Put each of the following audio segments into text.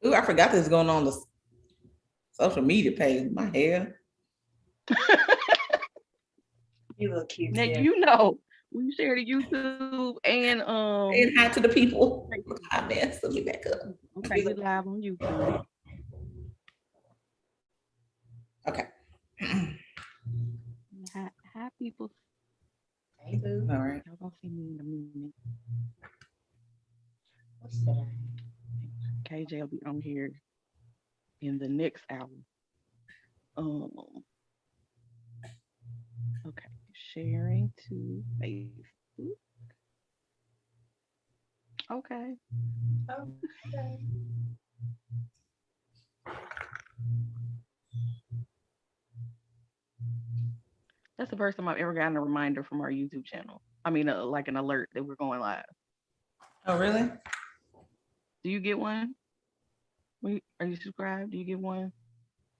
Ooh, I forgot this going on the social media page. My hair. You look cute. Now Yeah. you know we share the YouTube and Saying hi to the people. Hi, man. Let me back up. okay, we live on YouTube. Okay. Hi people. Hey, boo. All right. Y'all gonna see me in a minute. What's that? KJ will be on here in the next hour. Um, okay, sharing to Facebook. Okay. Okay. That's the first time I've ever gotten a reminder from our YouTube channel. I mean, like an alert that we're going live. Oh, really? Do you get one? Are you subscribed? Do you get one?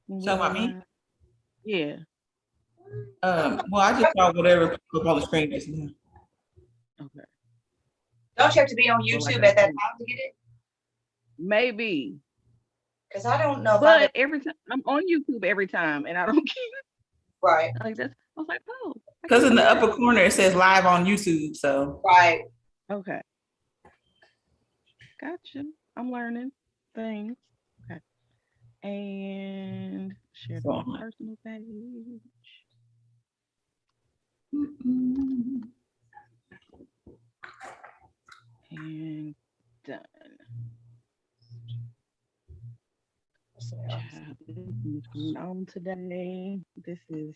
When we So go about me? live? Yeah. Well, I just saw whatever up on the screen just now. Okay. Don't you have to be on Well, YouTube like at that time to get it? maybe. Because I don't know if But every time I'm on YouTube every time and I don't get it. Right. Like that's I was like, oh. Because in the upper corner it says live on YouTube. So Right. Okay. Gotcha. I'm learning things. Okay. And share to my personal page. And done. Child, this is going on today. This is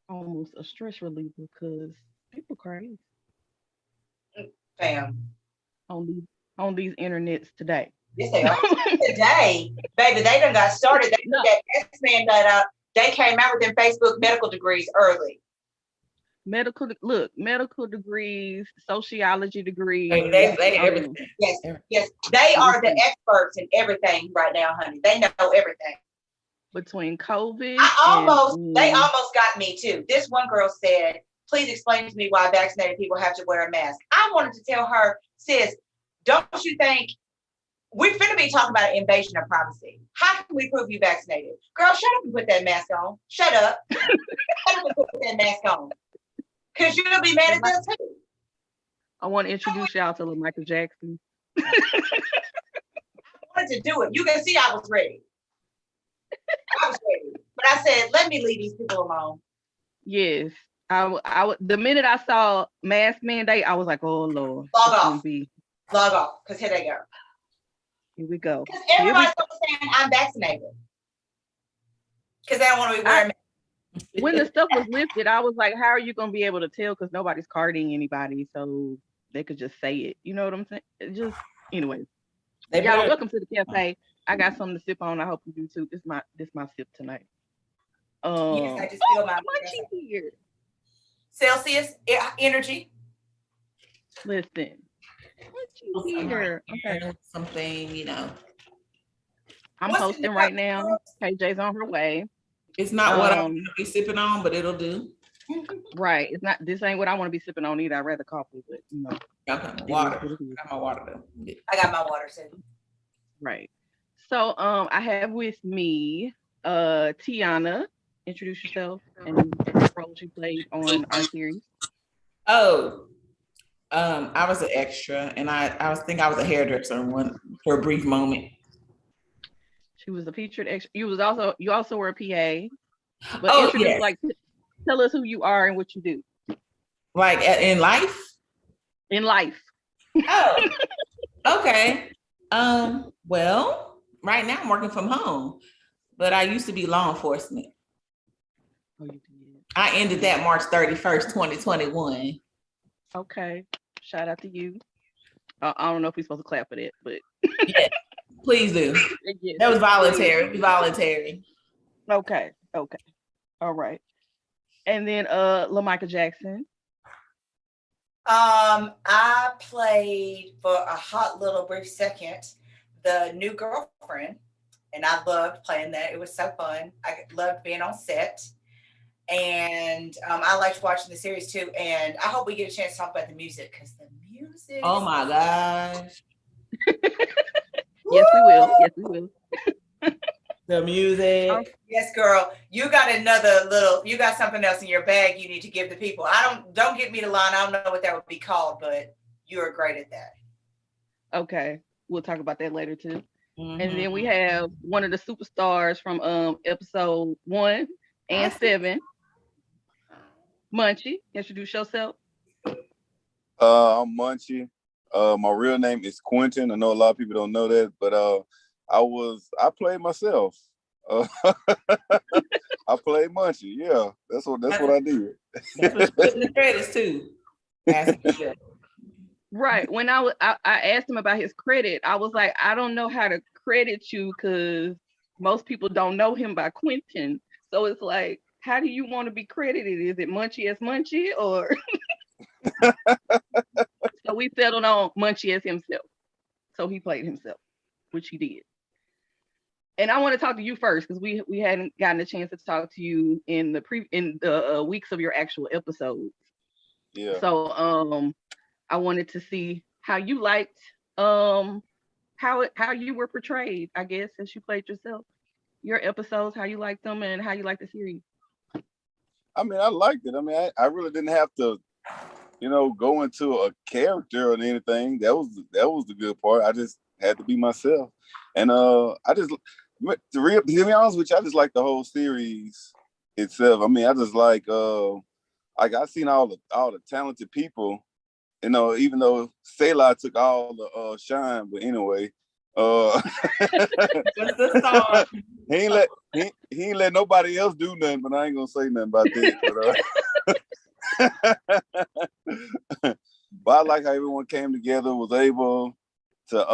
almost a stress reliever because people crazy Fam. on these internets today. Yes, they are. Today, baby, they done got started. They No. that X-Men that they came out with their Facebook medical degrees early. Medical degrees, sociology degrees. they everything. Yes, yes, they are the experts in everything right now, honey. They know everything. Between COVID, they almost got me too. This one girl said, "Please explain to me why vaccinated people have to wear a mask." I wanted to tell her, sis, don't you think we're finna be talking about invasion of privacy? How can we prove you vaccinated? Girl, shut up and put that mask on. Shut up. Shut up and put that mask on. Because you'll be mad at us too. I want to introduce y'all to Michael Jackson. I wanted to do it. You can see I was ready. I was ready. But I said, let me leave these people alone. Yes. The minute I saw mask mandate, I was like, oh Lord. Log off. Because here they go. Here we go. Because everybody's saying I'm vaccinated. Because they don't want to be wearing masks. When the stuff was lifted, I was like, how are you going to be able to tell? Because nobody's carding anybody. So they could just say it. You know what I'm saying? Just, anyways. Y'all, welcome to the cafe. I got something to sip on. I hope you do too. This my sip tonight. Yes, I just feel my Munchie here. Celsius energy. Listen. Munchie here. Okay. Something, you know. I'm posting right now. KJ's on her way. It's not what I'm gonna be sipping on, but it'll do. Right. It's not. This ain't what I want to be sipping on either. I'd rather coffee, but you know. Okay, water. I got my water though. Yeah. I got my water too. Right. So I have with me Tianna. Introduce yourself and the roles you played on our series. Oh, I was an extra, and I was a hairdresser for a brief moment. She was a featured extra. You also were a PA. But yes. Tell us who you are and what you do. Like in life? In life. Oh, okay. Well, right now I'm working from home, but I used to be law enforcement. Oh, you did. I ended that March 31st, 2021. Okay. Shout out to you. I don't know if we're supposed to clap for that, but yeah, please do. Yes. That was voluntary. Voluntary. Okay. All right. And then LaMichael Jackson. I played for a hot little brief second the new girlfriend, and I loved playing that. It was so fun. I loved being on set, and I liked watching the series too. And I hope we get a chance to talk about the music because the Oh my gosh. Yes, we will. Yes, we will. The music. Yes, girl. You got you got something else in your bag you need to give the people. Don't get me the line. I don't know what that would be called, but you're great at that. Okay. We'll talk about that later too. And then we have one of the superstars from episode 1 and 7. Munchie, introduce yourself. I'm Munchie. My real name is Quinton. I know a lot of people don't know that, but I played myself. I played Munchie. Yeah, that's what I did. That's what you put in the credits too. Right. When I asked him about his credit, I was like, I don't know how to credit you because most people don't know him by Quinton. So it's like, how do you want to be credited? Is it Munchie as Munchie or? So we settled on Munchie as himself. So he played himself, which he did. And I want to talk to you first because we hadn't gotten a chance to talk to you in the weeks of your actual episodes. Yeah. So I wanted to see how you liked how you were portrayed, I guess, as you played yourself. Your episodes, how you liked them and how you liked the series. I mean, I liked it. I mean, I really didn't have to, go into a character or anything. That was the good part. I just had to be myself. And to be honest with you, I just like the whole series itself. I mean, I just like I've seen all the talented people, even though Saelah took all the shine, but anyway, he ain't let nobody else do nothing, but I ain't gonna say nothing about that. But I like how everyone came together, was able to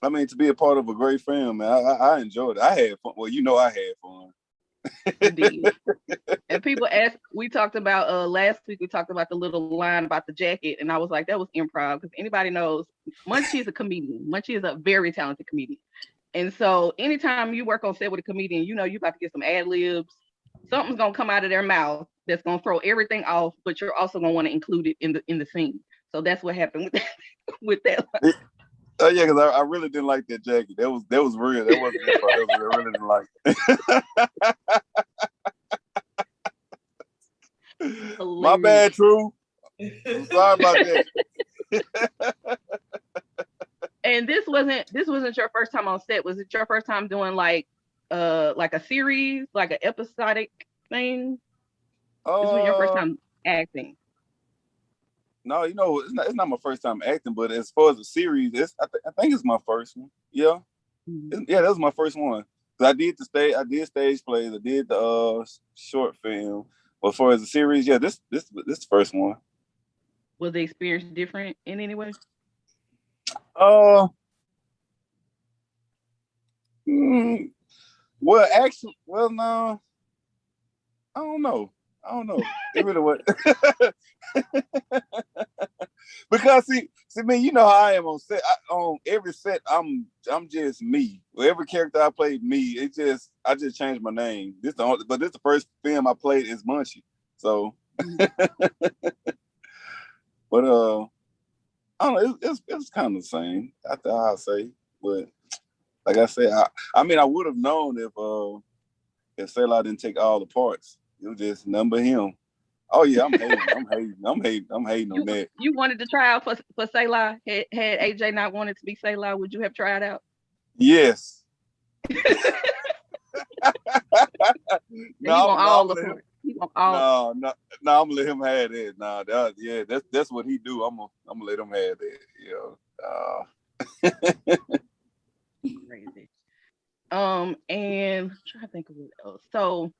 to be a part of a great film, man. I enjoyed it. I had fun. Well, I had fun. Indeed. And people asked, we talked about last week, we talked about the little line about the jacket, and I was like, that was improv, because anybody knows Munchie is a comedian. Munchie is a very talented comedian. And so anytime you work on set with a comedian, you're about to get some ad-libs. Something's gonna come out of their mouth that's gonna throw everything off, but you're also gonna want to include it in the scene. So that's what happened with that line. Oh yeah, because I really didn't like that jacket. That was real. That wasn't improv. I really didn't like it. My bad, True. I'm sorry about that. And this wasn't your first time on set. Was it your first time doing like a series, like an episodic thing? This was your first time acting. No, it's not my first time acting, but as far as the series, I think it's my first one. Yeah, yeah, that was my first one. I did stage plays, I did the short film. But as far as the series, yeah, this the first one. Was the experience different in any way? Well, actually, no, I don't know. It really was. Because see, man, you know how I am on set. On every set, I'm just me. With every character I played, me. I just changed my name. This the first film I played is Munchie. So, but I don't know. It's kind of the same. I'll say, but like I said, I mean, I would have known if Saelah didn't take all the parts. It was just number him. Oh yeah, I'm hating on that. You wanted to try out for Saelah? Had AJ not wanted to be Saelah, would you have tried out? Yes. No, I'm gonna let him have that. Nah, that's what he do. I'm gonna let him have that. Crazy. And I'm trying to think of what else. So,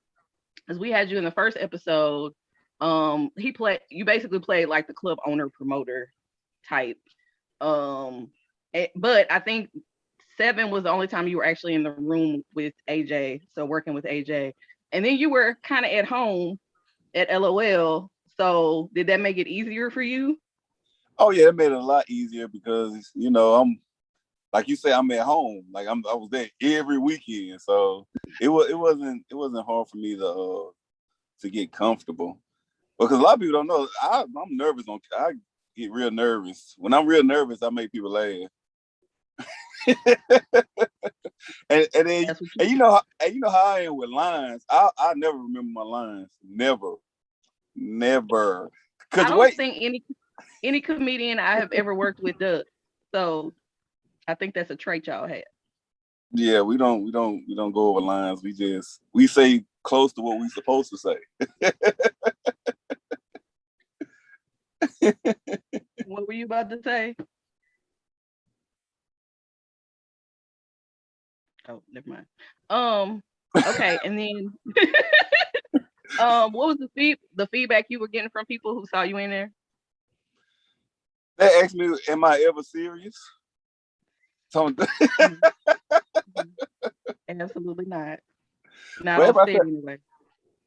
as we had you in the first episode, you basically played like the club owner promoter type. But I think 7 was the only time you were actually in the room with AJ, so working with AJ. And then you were kind of at home at LOL. So did that make it easier for you? Oh yeah, it made it a lot easier because I'm like you say, I'm at home. Like I was there every weekend, so it wasn't hard for me to get comfortable. Because a lot of people don't know, I'm nervous get real nervous. When I'm real nervous, I make people laugh. and then and you know how I am with lines. I never remember my lines. Never. I don't think any comedian I have ever worked with does. So I think that's a trait y'all have. Yeah, we don't go over lines. We say close to what we supposed to say. What were you about to say? Oh, never mind. Okay, and then what was the feedback you were getting from people who saw you in there? They asked me, "Am I ever serious?" Absolutely not. Not on stage anyway.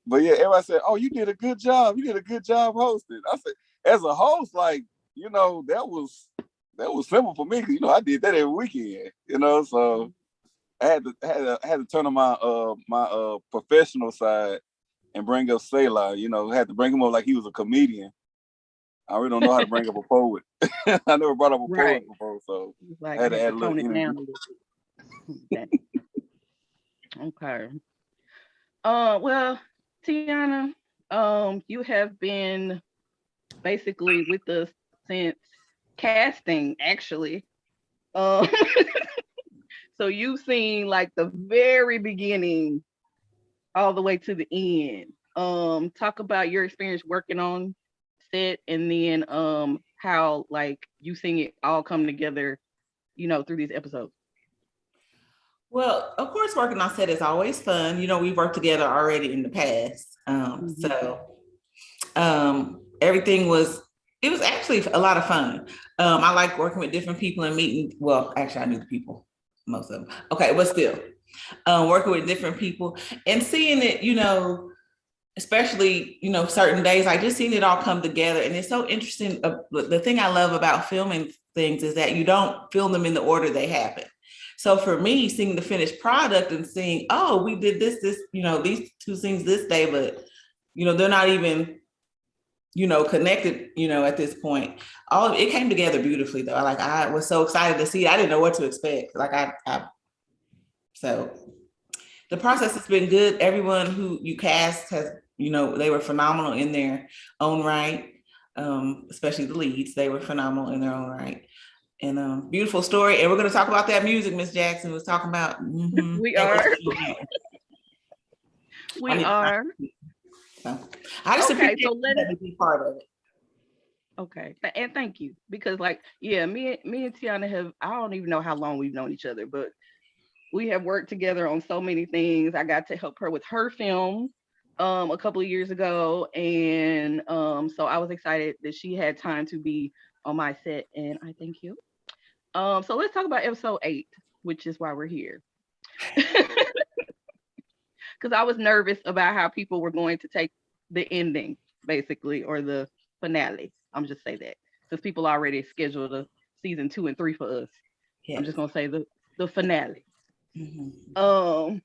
But yeah, everybody said, "Oh, you did a good job. You did a good job hosting." I said, as a host, like, you know, that was simple for me, because you know I did that every weekend. You know, so I had to turn on my professional side and bring up Saelah. You know, had to bring him up like he was a comedian. I really don't know how to bring up a poet. I never brought up a poet before, so like, I had to add a little tone it down a little bit. Okay. Well, Tianna, you have been basically with us since casting, actually. So you've seen like the very beginning all the way to the end. Talk about your experience working on set, and then how like you seeing it all come together, you know, through these episodes. Well, of course, working on set is always fun. You know, we've worked together already in the past. So everything was actually a lot of fun. I like working with different people and meeting. Well, actually, I knew the people, most of them. Okay, but still, working with different people and seeing it, you know, especially, you know, certain days, I just seen it all come together. And it's so interesting. The thing I love about filming things is that you don't film them in the order they happen. So for me, seeing the finished product and seeing, oh, we did this, you know, these two scenes this day, but, you know, they're not even, you know, connected, you know, at this point. All of it came together beautifully though. Like, I was so excited to see it. I didn't know what to expect. Like so the process has been good. Everyone who you cast has, you know, they were phenomenal in their own right. Especially the leads, they were phenomenal in their own right. And beautiful story. And we're going to talk about that music Miss Jackson was talking about. Mm-hmm. We are. We are. So I just appreciate so let it be part of it. Okay, and thank you, because like, yeah, me and Tianna have, I don't even know how long we've known each other, but we have worked together on so many things. I got to help her with her film a couple of years ago, and so I was excited that she had time to be on my set, and I thank you. So let's talk about episode 8, which is why we're here. Because I was nervous about how people were going to take the ending, basically, or the finale. I'm just say that, because people already scheduled a season 2 and 3 for us. Yes. I'm just gonna say the finale. Mm-hmm.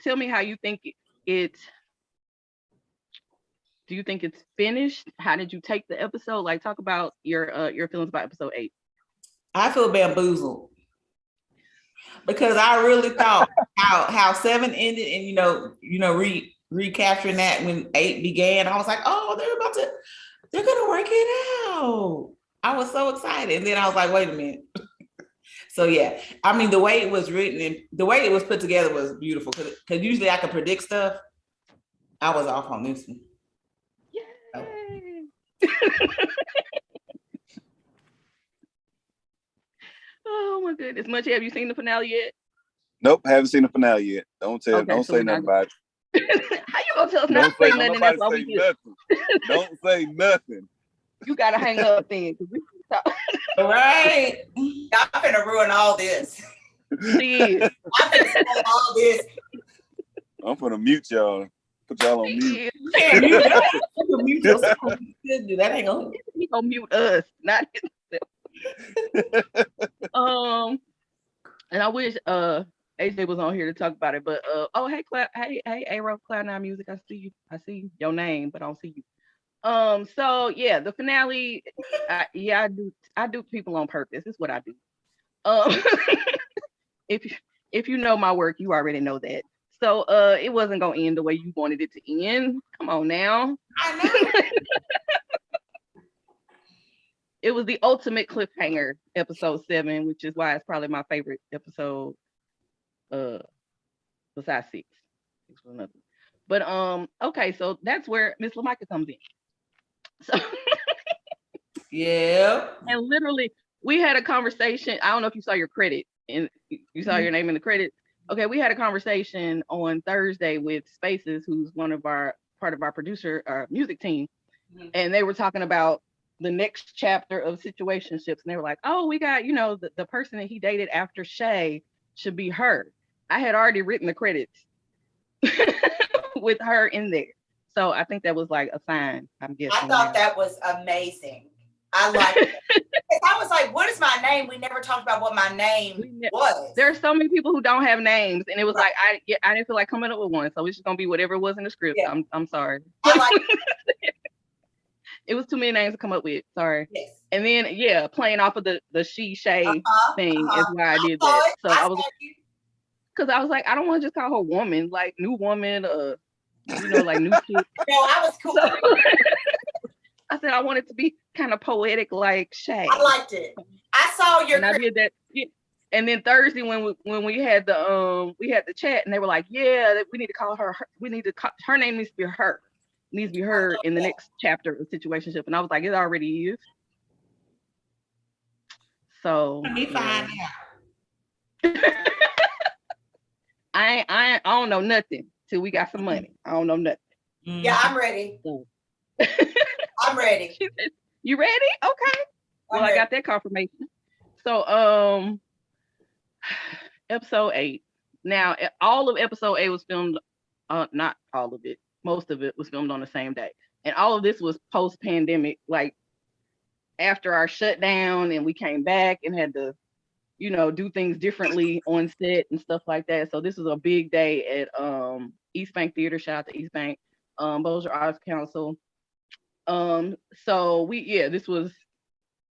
Tell me how you think it. Do you think it's finished? How did you take the episode? Like, talk about your feelings about episode 8. I feel bamboozled because I really thought how 7 ended, and you know recapturing that when 8 began. I was like, oh, they're gonna work it out. I was so excited, and then I was like, wait a minute. So yeah, I mean, the way it was written and the way it was put together was beautiful, because usually I could predict stuff. I was off on this one. Yay! Oh my goodness. Munchie, have you seen the finale yet? Nope, haven't seen the finale yet. Don't say nothing about it. How you gonna tell us not to say nothing? That's why we here. Don't say nothing. You gotta hang up then. All right. Y'all finna ruin all this. She is. I'm finna spoil all this. I'm finna mute y'all. Put y'all on mute. You can't mute us. You can mute yourself. That ain't gonna. He gonna mute us, not himself. And I wish AJ was on here to talk about it, but hey Cloud, hey Arrow Cloud9 Music, I see you. I see your name, but I don't see you. So yeah, the finale. I do people on purpose. It's what I do. Um, if if you know my work, you already know that. So it wasn't gonna end the way you wanted it to end. Come on now. I know. It was the ultimate cliffhanger, episode 7, which is why it's probably my favorite episode. Besides 6. 6 was another. But okay, so that's where Miss LaMicah comes in. So Yeah. and literally we had a conversation. I don't know if you saw your credit and you saw your name in the credits. Okay, we had a conversation on Thursday with Spasciz, who's part of our producer music team, and they were talking about the next chapter of situationships, and they were like, "Oh, we got the person that he dated after Shay should be her." I had already written the credits with her in there, so I think that was like a sign. I'm guessing. I thought that was amazing. I liked it. I was like, what is my name? We never talked about what my name was. There are so many people who don't have names, and it was like I didn't feel like coming up with one, so it's just gonna be whatever was in the script. Yeah. I'm sorry. I like it was too many names to come up with. Sorry. Yes. And then playing off of the she Shay thing is why I did that. So I was because I was like, I don't want to just call her woman, like new woman, like new kid. No, I was cool. So, I said I want it to be kind of poetic, like Shay. I liked it. I saw your. And I did that. Yeah. And then Thursday when we had the chat, and they were like, yeah, we need to call her. We need to call her name needs to be her. Needs to be her in the next chapter of situationship. And I was like, it already is. So let me find out. I don't know nothing till we got some money. I don't know nothing. Yeah, I'm ready. I'm ready. You ready? Okay. Well, I got that confirmation. So episode 8. Now all of episode 8 was filmed, not all of it. Most of it was filmed on the same day. And all of this was post-pandemic, like after our shutdown, and we came back and had to, do things differently on set and stuff like that. So this was a big day at East Bank Theater. Shout out to East Bank, Bossier Arts Council. So this was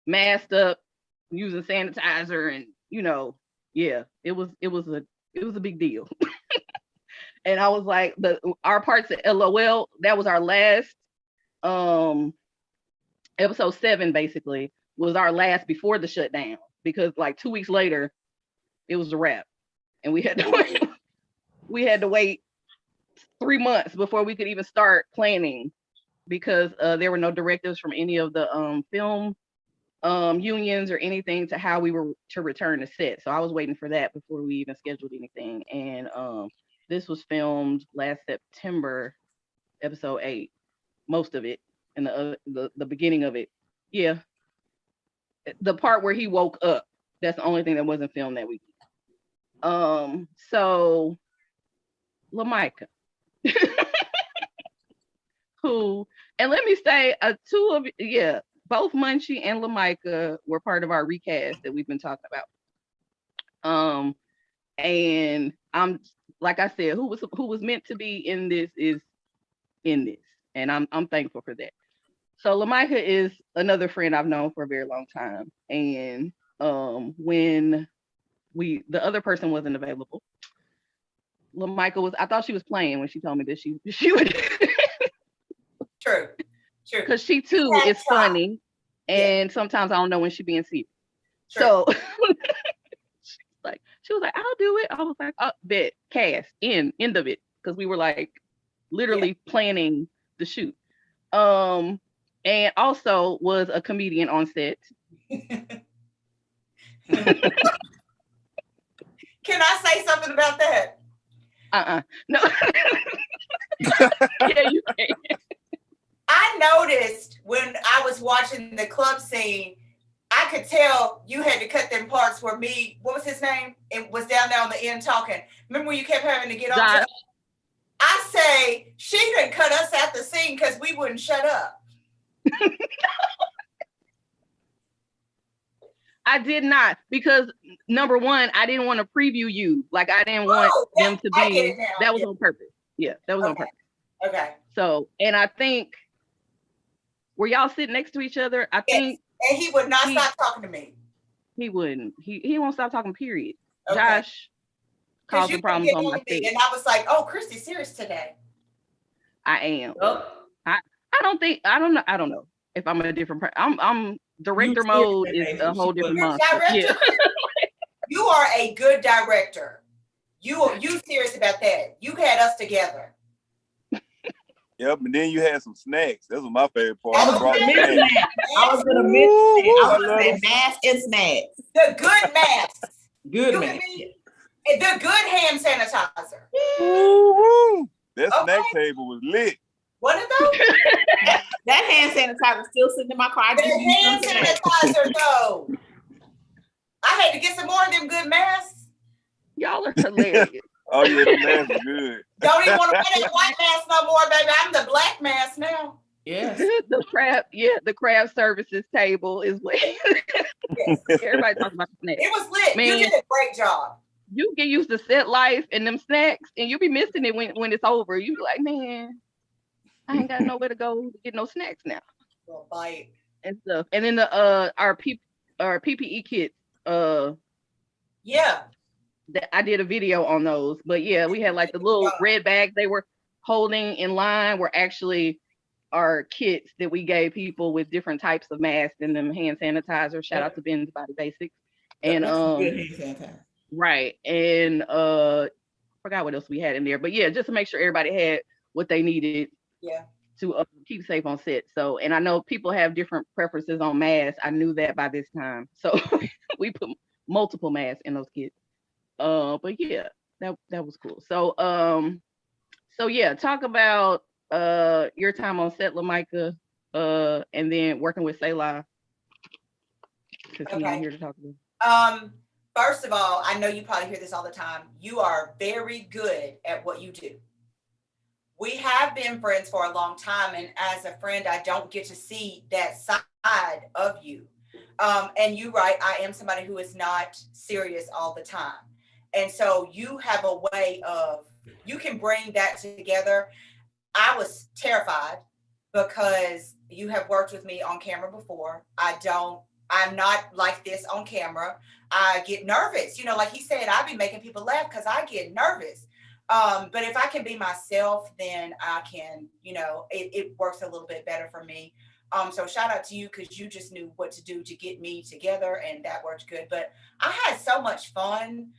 masked up, using sanitizer, and it was a big deal. And I was like, our parts at LOL, that was our last episode 7 basically was our last before the shutdown, because like 2 weeks later it was a wrap, and we had to wait 3 months before we could even start planning, because there were no directives from any of the film unions or anything to how we were to return to set. So I was waiting for that before we even scheduled anything. And this was filmed last September, episode 8, most of it, and the beginning of it. Yeah, the part where he woke up, that's the only thing that wasn't filmed that week. So LaMicah, who, and let me say, both Munchie and LaMicah were part of our recast that we've been talking about. And I'm, like I said, who was meant to be in this is in this, and I'm thankful for that. So LaMicah is another friend I've known for a very long time, and when the other person wasn't available, LaMicah I thought she was playing when she told me that she would. True. Because she too is funny, and sometimes I don't know when she being serious. So she was like, I'll do it. I was like, bet, cast, end of it, because we were like literally planning the shoot. And also was a comedian on set. Can I say something about that? No. Yeah, you can. I noticed when I was watching the club scene, I could tell you had to cut them parts where what was his name? It was down there on the end talking. Remember when you kept having to get on? I say, she didn't cut us out the scene because we wouldn't shut up. I did not, because number one, I didn't want to preview you. Like, I didn't want them to be, that was on purpose. Yeah, that was on purpose. Okay. So, and I think were y'all sitting next to each other? I think. And he would not stop talking to me. He wouldn't. He won't stop talking, period. Okay. Josh causing problems on my set. And I was like, oh, Christy's serious today. I am. Oh. I don't know if I'm a different person. I'm director mode is a whole different monster. Yeah. You are a good director. You serious about that. You had us together. Yep, and then you had some snacks. That was my favorite part. I was gonna mention masks and snacks. The good masks. Good masks. The good hand sanitizer. That snack table was lit. What are those? That hand sanitizer still sitting in my car. The hand sanitizer, though. I had to get some more of them good masks. Y'all are hilarious. Oh yeah, the mask is good. Don't even want to wear that white mask no more, baby. I'm the black mask now. Yes. the craft services table is lit. Yes. Everybody talking about the snacks. It was lit. Man, you did a great job. You get used to set life and them snacks, and you be missing it when it's over. You be like, man, I ain't got nowhere to go to get no snacks now. Well, bite and stuff. And then our PPE kits. Yeah. I did a video on those, but yeah, we had like the little red bags they were holding in line were actually our kits that we gave people with different types of masks and them hand sanitizer. Shout out to Ben's Body Basics. And good hand sanitizer. Right. And forgot what else we had in there, but yeah, just to make sure everybody had what they needed. Yeah. To keep safe on set. So, and I know people have different preferences on masks. I knew that by this time. So we put multiple masks in those kits. But yeah, that was cool. So yeah, talk about your time on set, LaMicah, and then working with Saelah. Since he's here to talk about. First of all, I know you probably hear this all the time. You are very good at what you do. We have been friends for a long time, and as a friend, I don't get to see that side of you. And you're right, I am somebody who is not serious all the time. And so you have a way of, you can bring that together. I was terrified because you have worked with me on camera before. I'm not like this on camera. I get nervous. You know, like he said, I be making people laugh because I get nervous. But if I can be myself, then I can, you know, it works a little bit better for me. So shout out to you because you just knew what to do to get me together, and that worked good. But I had so much fun.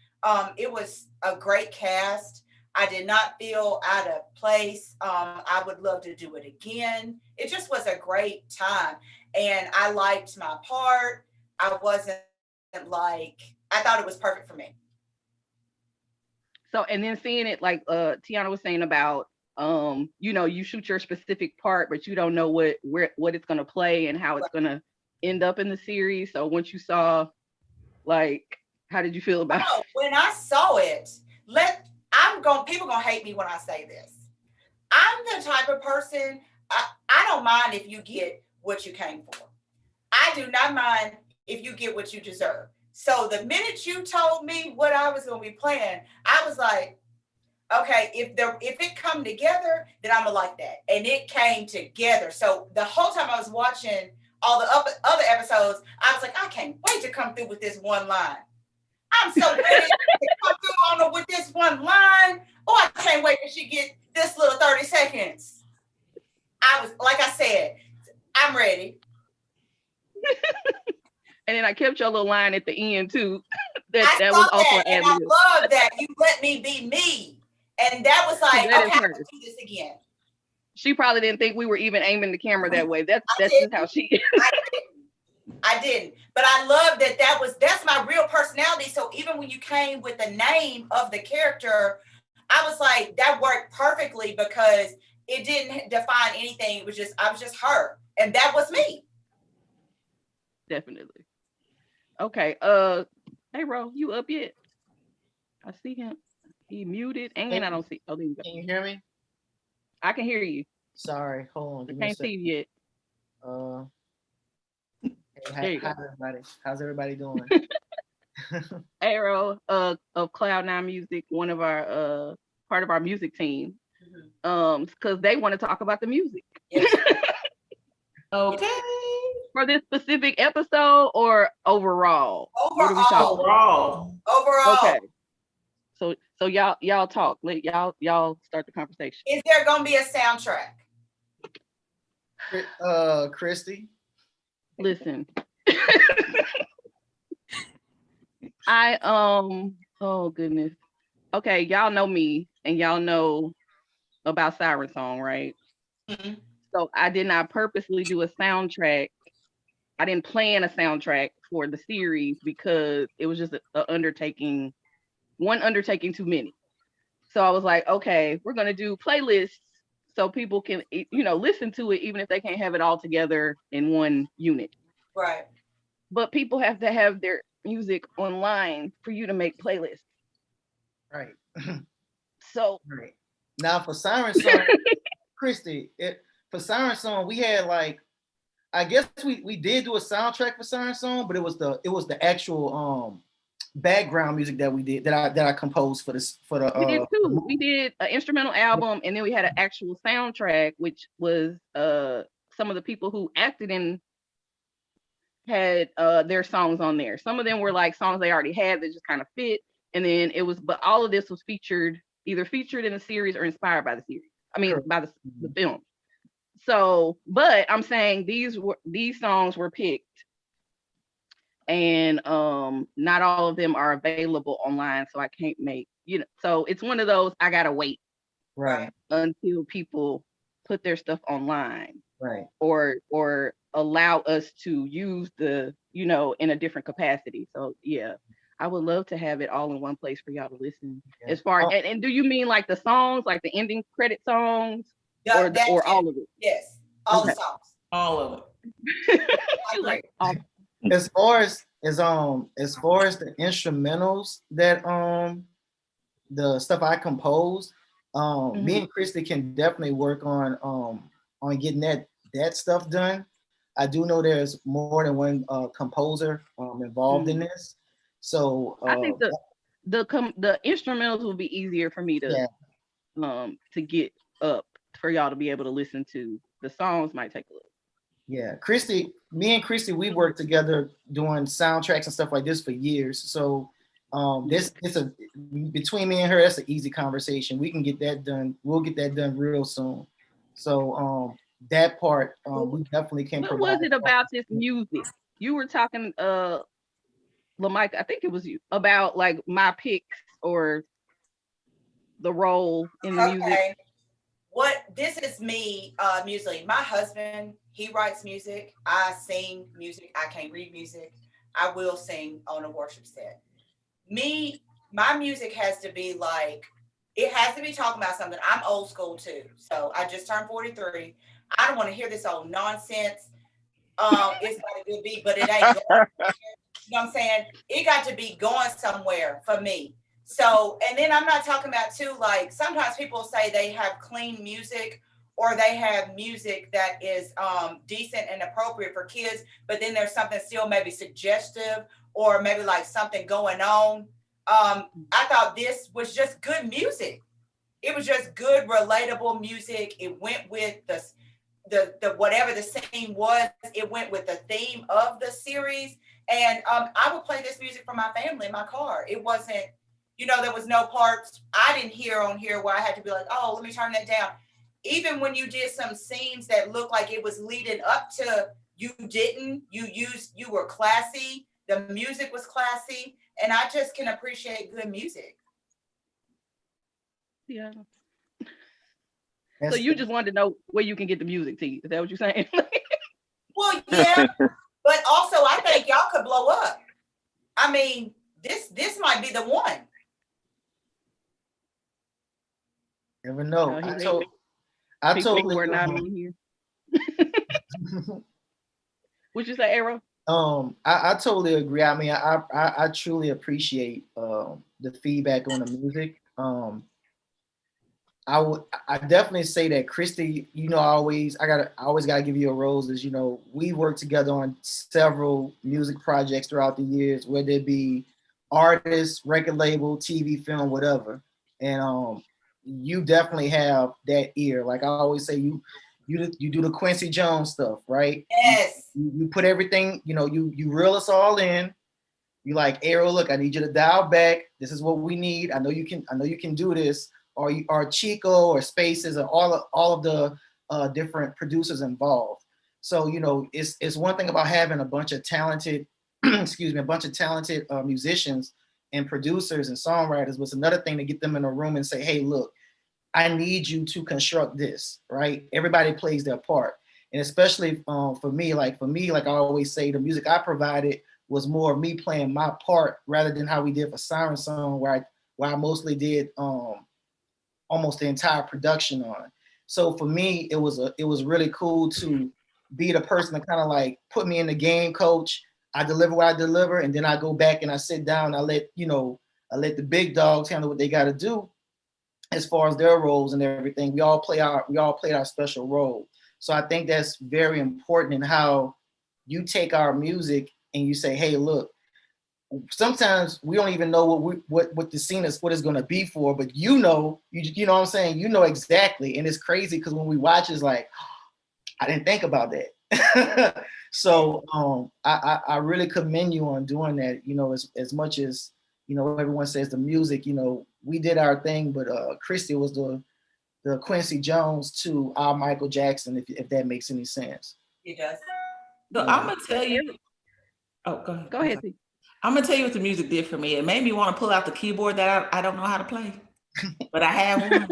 It was a great cast. I did not feel out of place. I would love to do it again. It just was a great time. And I liked my part. I thought it was perfect for me. So, and then seeing it like Tianna was saying about, you know, you shoot your specific part, but you don't know what it's going to play and how it's going to end up in the series. So once you saw, like, how did you feel about it? When I saw it, people gonna hate me when I say this. I'm the type of person, I don't mind if you get what you came for. I do not mind if you get what you deserve. So the minute you told me what I was gonna be playing, I was like, okay, if it come together, then I'm gonna like that. And it came together. So the whole time I was watching all the other episodes, I was like, I can't wait to come through with this one line. I'm so ready to come through on her with this one line. Oh, I can't wait till she get this little 30 seconds. I was, like I said, I'm ready. And then I kept your little line at the end too. that was also an ad lib. I love that you let me be me. And that was like, okay, I'm gonna do this again. She probably didn't think we were even aiming the camera that way. That's just how she is. I didn't, but I love that's my real personality. So even when you came with the name of the character, I was like, that worked perfectly because it didn't define anything. It was just, I was just her. And that was me. Definitely. Okay. Hey, Ro, you up yet? I see him. He muted and I don't see. Oh, there you go. Can you hear me? I can hear you. Sorry, hold on. I can't see you yet. Hey, hi everybody. How's everybody doing? Arrow of Cloud9 Music, one of our part of our music team. Because they want to talk about the music. Yes. Okay. For this specific episode or overall? Overall. Okay. So y'all talk. Let y'all start the conversation. Is there gonna be a soundtrack? Christy. Listen. Oh goodness. Okay, y'all know me and y'all know about Siren Song, right? Mm-hmm. So I did not purposely do a soundtrack. I didn't plan a soundtrack for the series because it was just an undertaking, one undertaking too many. So I was like, okay, we're gonna do playlists so people can, listen to it even if they can't have it all together in one unit. Right. But people have to have their music online for you to make playlists. Right. So right. Now for Siren Song, Christy, for Siren Song, we had I guess we did do a soundtrack for Siren Song, but it was the actual background music that we did that I composed for this for the. We did too. We did an instrumental album, and then we had an actual soundtrack, which was some of the people who acted in had their songs on there. Some of them were like songs they already had that just kind of fit, and then but all of this was either featured in the series or inspired by the series. I mean, by the film. So, but I'm saying these songs were picked, and not all of them are available online, so I can't make, so it's one of those I gotta wait until people put their stuff online, right, or allow us to use the, in a different capacity. So yeah, I would love to have it all in one place for y'all to listen. As far and do you mean like the songs, like the ending credit songs, or all of it? Yes, all the songs, all of it. Like all. As far as the instrumentals that the stuff I composed, me and Christy can definitely work on getting that stuff done. I do know there's more than one composer involved in this, so I think the instrumentals will be easier for me to get up for y'all to be able to listen to. The songs might take a little. Yeah, me and Christy, we worked together doing soundtracks and stuff like this for years. So between me and her, that's an easy conversation. We can get that done. We'll get that done real soon. So that part, we definitely can provide. What was it about this music? You were talking, LaMike, I think it was you, about like my picks or the role in the music. This is me musically. My husband, he writes music. I sing music. I can't read music. I will sing on a worship set. My music has to be it has to be talking about something. I'm old school too. So I just turned 43. I don't want to hear this old nonsense. It's not a good beat, but it ain't going. You know what I'm saying? It got to be going somewhere for me. So, and then I'm not talking about too, sometimes people say they have clean music or they have music that is decent and appropriate for kids, but then there's something still maybe suggestive or maybe something going on. I thought this was just good music. It was just good, relatable music. It went with the whatever the scene was. It went with the theme of the series. And I would play this music for my family in my car. It wasn't, there was no parts I didn't hear on here where I had to be like, oh, let me turn that down. Even when you did some scenes that looked like it was leading up to, you were classy. The music was classy. And I just can appreciate good music. Yeah. So you just wanted to know where you can get the music, T. Is that what you're saying? Well, yeah. But also, I think y'all could blow up. I mean, this might be the one. Never know. I totally we're not on here. What'd you say, Arrow? I totally agree. I mean, I truly appreciate the feedback on the music. I definitely say that Christy, I always gotta give you a rose. As we worked together on several music projects throughout the years, whether it be artists, record label, TV, film, whatever. And you definitely have that ear. Like I always say, you do the Quincy Jones stuff, right? Yes. You put everything, you reel us all in. You like, Arrow, look, I need you to dial back. This is what we need. I know you can do this. Or Chico or Spasciz or all of the different producers involved. So, it's one thing about having a bunch of talented, musicians and producers and songwriters, but it's another thing to get them in a room and say, hey, look, I need you to construct this, right? Everybody plays their part. And especially for me, like I always say, the music I provided was more of me playing my part rather than how we did for Siren Song, where I mostly did almost the entire production on. So for me, it was really cool to be the person to kind of like put me in the game, coach. I deliver what I deliver, and then I go back and I sit down. I let the big dogs handle what they got to do as far as their roles and everything. We all played our special role. So I think that's very important in how you take our music and you say, hey, look, sometimes we don't even know what the scene is, what it's going to be for, but you know what I'm saying? You know exactly. And it's crazy because when we watch, it's like, I didn't think about that. So I really commend you on doing that, as much as, everyone says the music, we did our thing, but Christy was the Quincy Jones to our Michael Jackson, if that makes any sense. It does. So I'm going to tell you. Oh, go ahead. Go ahead. I'm going to tell you what the music did for me. It made me want to pull out the keyboard that I don't know how to play, but I have one.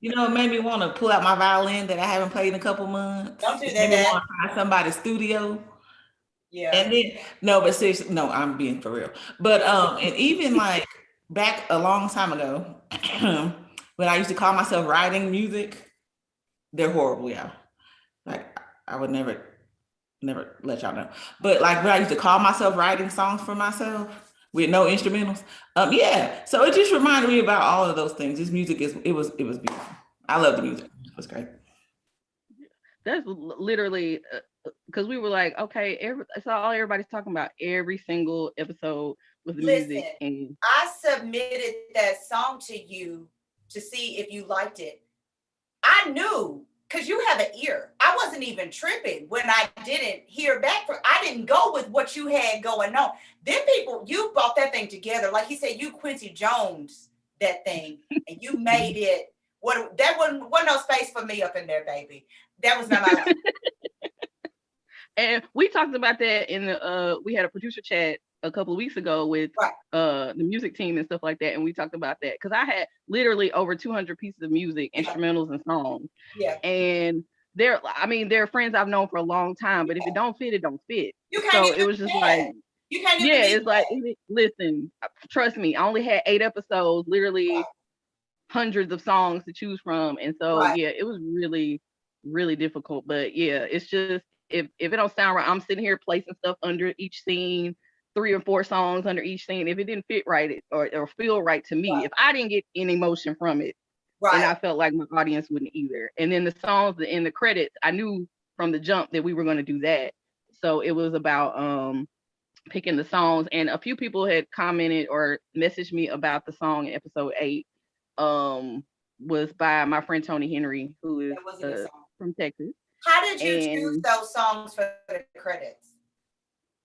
It made me want to pull out my violin that I haven't played in a couple months. Don't do that. It made me want to find somebody's studio. Yeah. And then, no, but seriously, no, I'm being for real. But, and even like back a long time ago, when I used to call myself writing music, they're horrible, y'all. Like, I would never let y'all know. But like when I used to call myself writing songs for myself with no instrumentals. Yeah. So it just reminded me about all of those things. This music it was beautiful. I love the music. It was great. That's literally because we were like, okay, that's all everybody's talking about every single episode with the music. And I submitted that song to you to see if you liked it. I knew, because you have an ear. I wasn't even tripping when I didn't hear back from. I didn't go with what you had going on. Then you brought that thing together. Like he said, you Quincy Jones that thing, and you made it. That wasn't no space for me up in there, baby. That was not my life. And we talked about that in we had a producer chat a couple of weeks ago with the music team and stuff like that, and we talked about that because I had literally over 200 pieces of music, instrumentals and songs. Yeah. And they're friends I've known for a long time, but if it don't fit, it don't fit. So it was just like, you can't even it's like, listen, trust me, I only had 8 episodes, literally hundreds of songs to choose from, and so yeah, it was really, really difficult. But yeah, it's just if it don't sound right, I'm sitting here placing stuff under each scene, 3 or 4 songs under each scene. If it didn't fit right or feel right to me, if I didn't get any emotion from it, then I felt like my audience wouldn't either. And then the songs in the credits, I knew from the jump that we were going to do that. So it was about picking the songs. And a few people had commented or messaged me about the song in episode 8 was by my friend Tony Henry, who is from Texas. How did you choose those songs for the credits?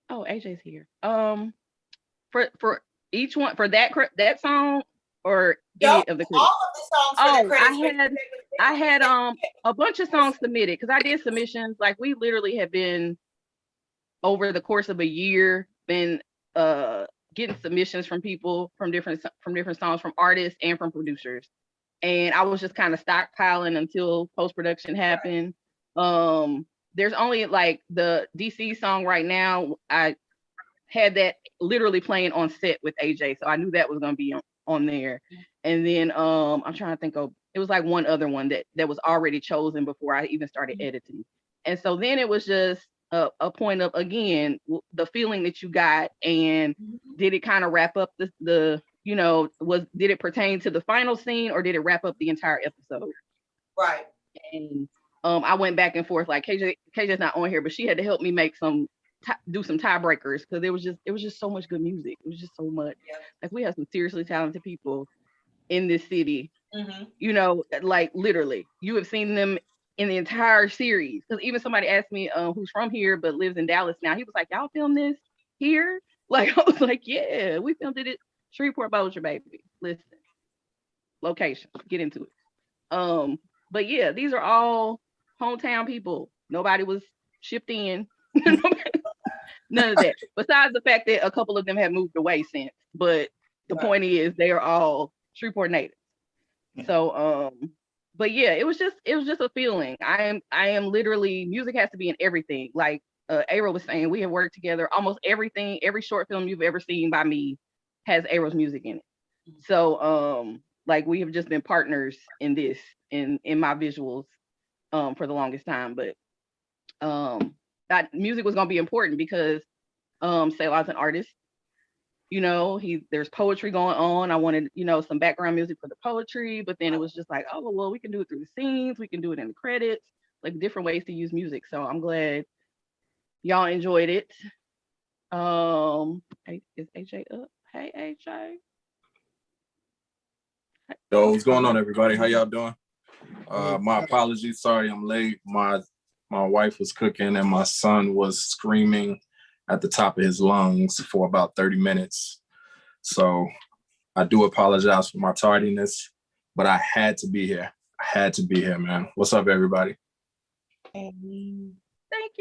Oh, AJ's here. For each one, for that song or any of the credits? All of the songs for the credits. I had a bunch of songs submitted because I did submissions. Like we literally have been over the course of a year been getting submissions from people from different songs, from artists and from producers. And I was just kind of stockpiling until post-production happened. There's only like the DC song right now. I had that literally playing on set with AJ, so I knew that was going to be on there. And then I'm trying to think of, it was like one other one that was already chosen before I even started editing. And so then it was just a point of, again, the feeling that you got, and did it kind of wrap up the did it pertain to the final scene, or did it wrap up the entire episode? Right. And I went back and forth, like KJ's not on here, but she had to help me make do some tiebreakers because it was just so much good music. It was just so much. Yeah. Like we have some seriously talented people in this city. Like literally, you have seen them in the entire series. Because even somebody asked me who's from here but lives in Dallas now. He was like, y'all film this here? Like, I was like, yeah, we filmed it at Shreveport Bossier, baby. Listen, location, get into it. But yeah, these are all hometown people. Nobody was shipped in. None of that. Besides the fact that a couple of them have moved away since. But the point is they are all Shreveport natives. So but yeah, it was just a feeling. I am literally, music has to be in everything. Like Aero was saying, we have worked together. Almost everything, every short film you've ever seen by me has Aero's music in it. So like we have just been partners in this, in my visuals for the longest time. But that music was gonna be important because Saelah's an artist. You know, there's poetry going on. I wanted, you know, some background music for the poetry, but then it was just like, oh well, we can do it through the scenes, we can do it in the credits, like different ways to use music. So I'm glad y'all enjoyed it. Is AJ up? Hey AJ. Yo, what's going on, everybody? How y'all doing? My apologies. Sorry, I'm late. My wife was cooking and my son was screaming at the top of his lungs for about 30 minutes. So I do apologize for my tardiness, but I had to be here. I had to be here, man. What's up, everybody? Thank you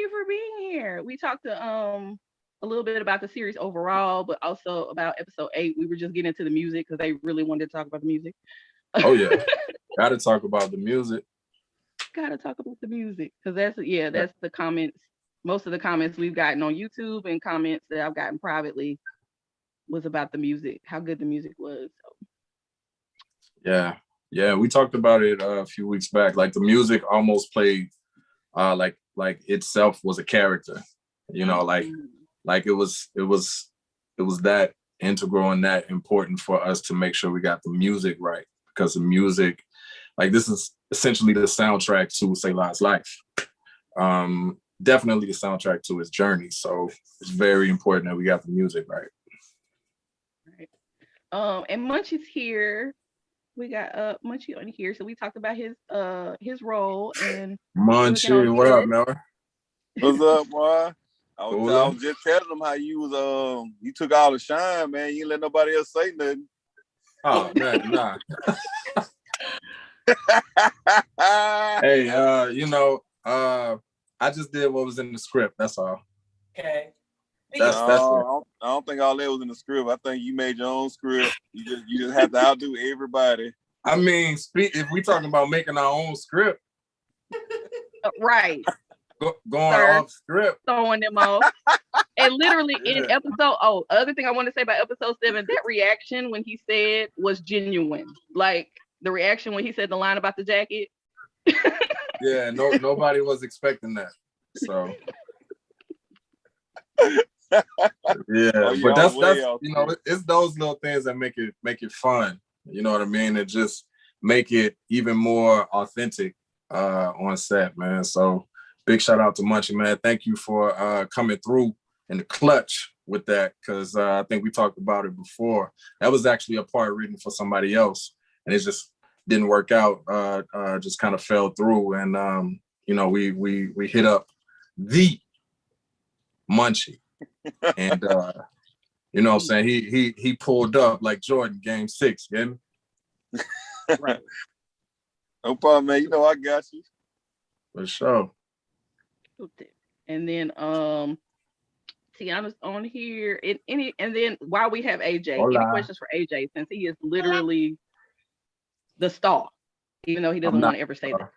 for being here. We talked a little bit about the series overall, but also about episode 8. We were just getting into the music because they really wanted to talk about the music. Oh yeah, gotta talk about the music. Gotta talk about the music because that's the comments. Most of the comments we've gotten on YouTube and comments that I've gotten privately was about the music, how good the music was. So. Yeah, we talked about it a few weeks back. Like the music almost played like itself was a character, you know, like it was that integral and that important for us to make sure we got the music right, because the music, like this is essentially the soundtrack to Saelah's life. Definitely the soundtrack to his journey. So it's very important that we got the music right. Right. And Munchie's here. We got Munchie on here. So we talked about his role and Munchie, what up, Miller? What's up, boy? I was just telling them how you was you took all the shine, man. You didn't let nobody else say nothing. Oh man, nah. Hey, you know, I just did what was in the script. That's all. Okay. That's I don't think all that was in the script. I think you made your own script. You just have to outdo everybody. I mean, if we talking about making our own script, right? Going off script, throwing them off, and literally in episode. Oh, other thing I want to say about episode 7, that reaction when he said was genuine. Like the reaction when he said the line about the jacket. Yeah, nobody was expecting that. So yeah, but that's you know, it's those little things that make it fun. You know what I mean? It just make it even more authentic on set, man. So big shout out to Munchie, man. Thank you for coming through in the clutch with that, because I think we talked about it before. That was actually a part written for somebody else, and it just didn't work out. Just kind of fell through, and you know, we hit up the Munchie, and you know what I'm saying, he pulled up like Jordan game 6, get me? Right. No problem, man. You know I got you. For sure. And then Tianna's on here. And then while we have AJ, Hola. Any questions for AJ, since he is literally the star, even though he doesn't want to ever say that.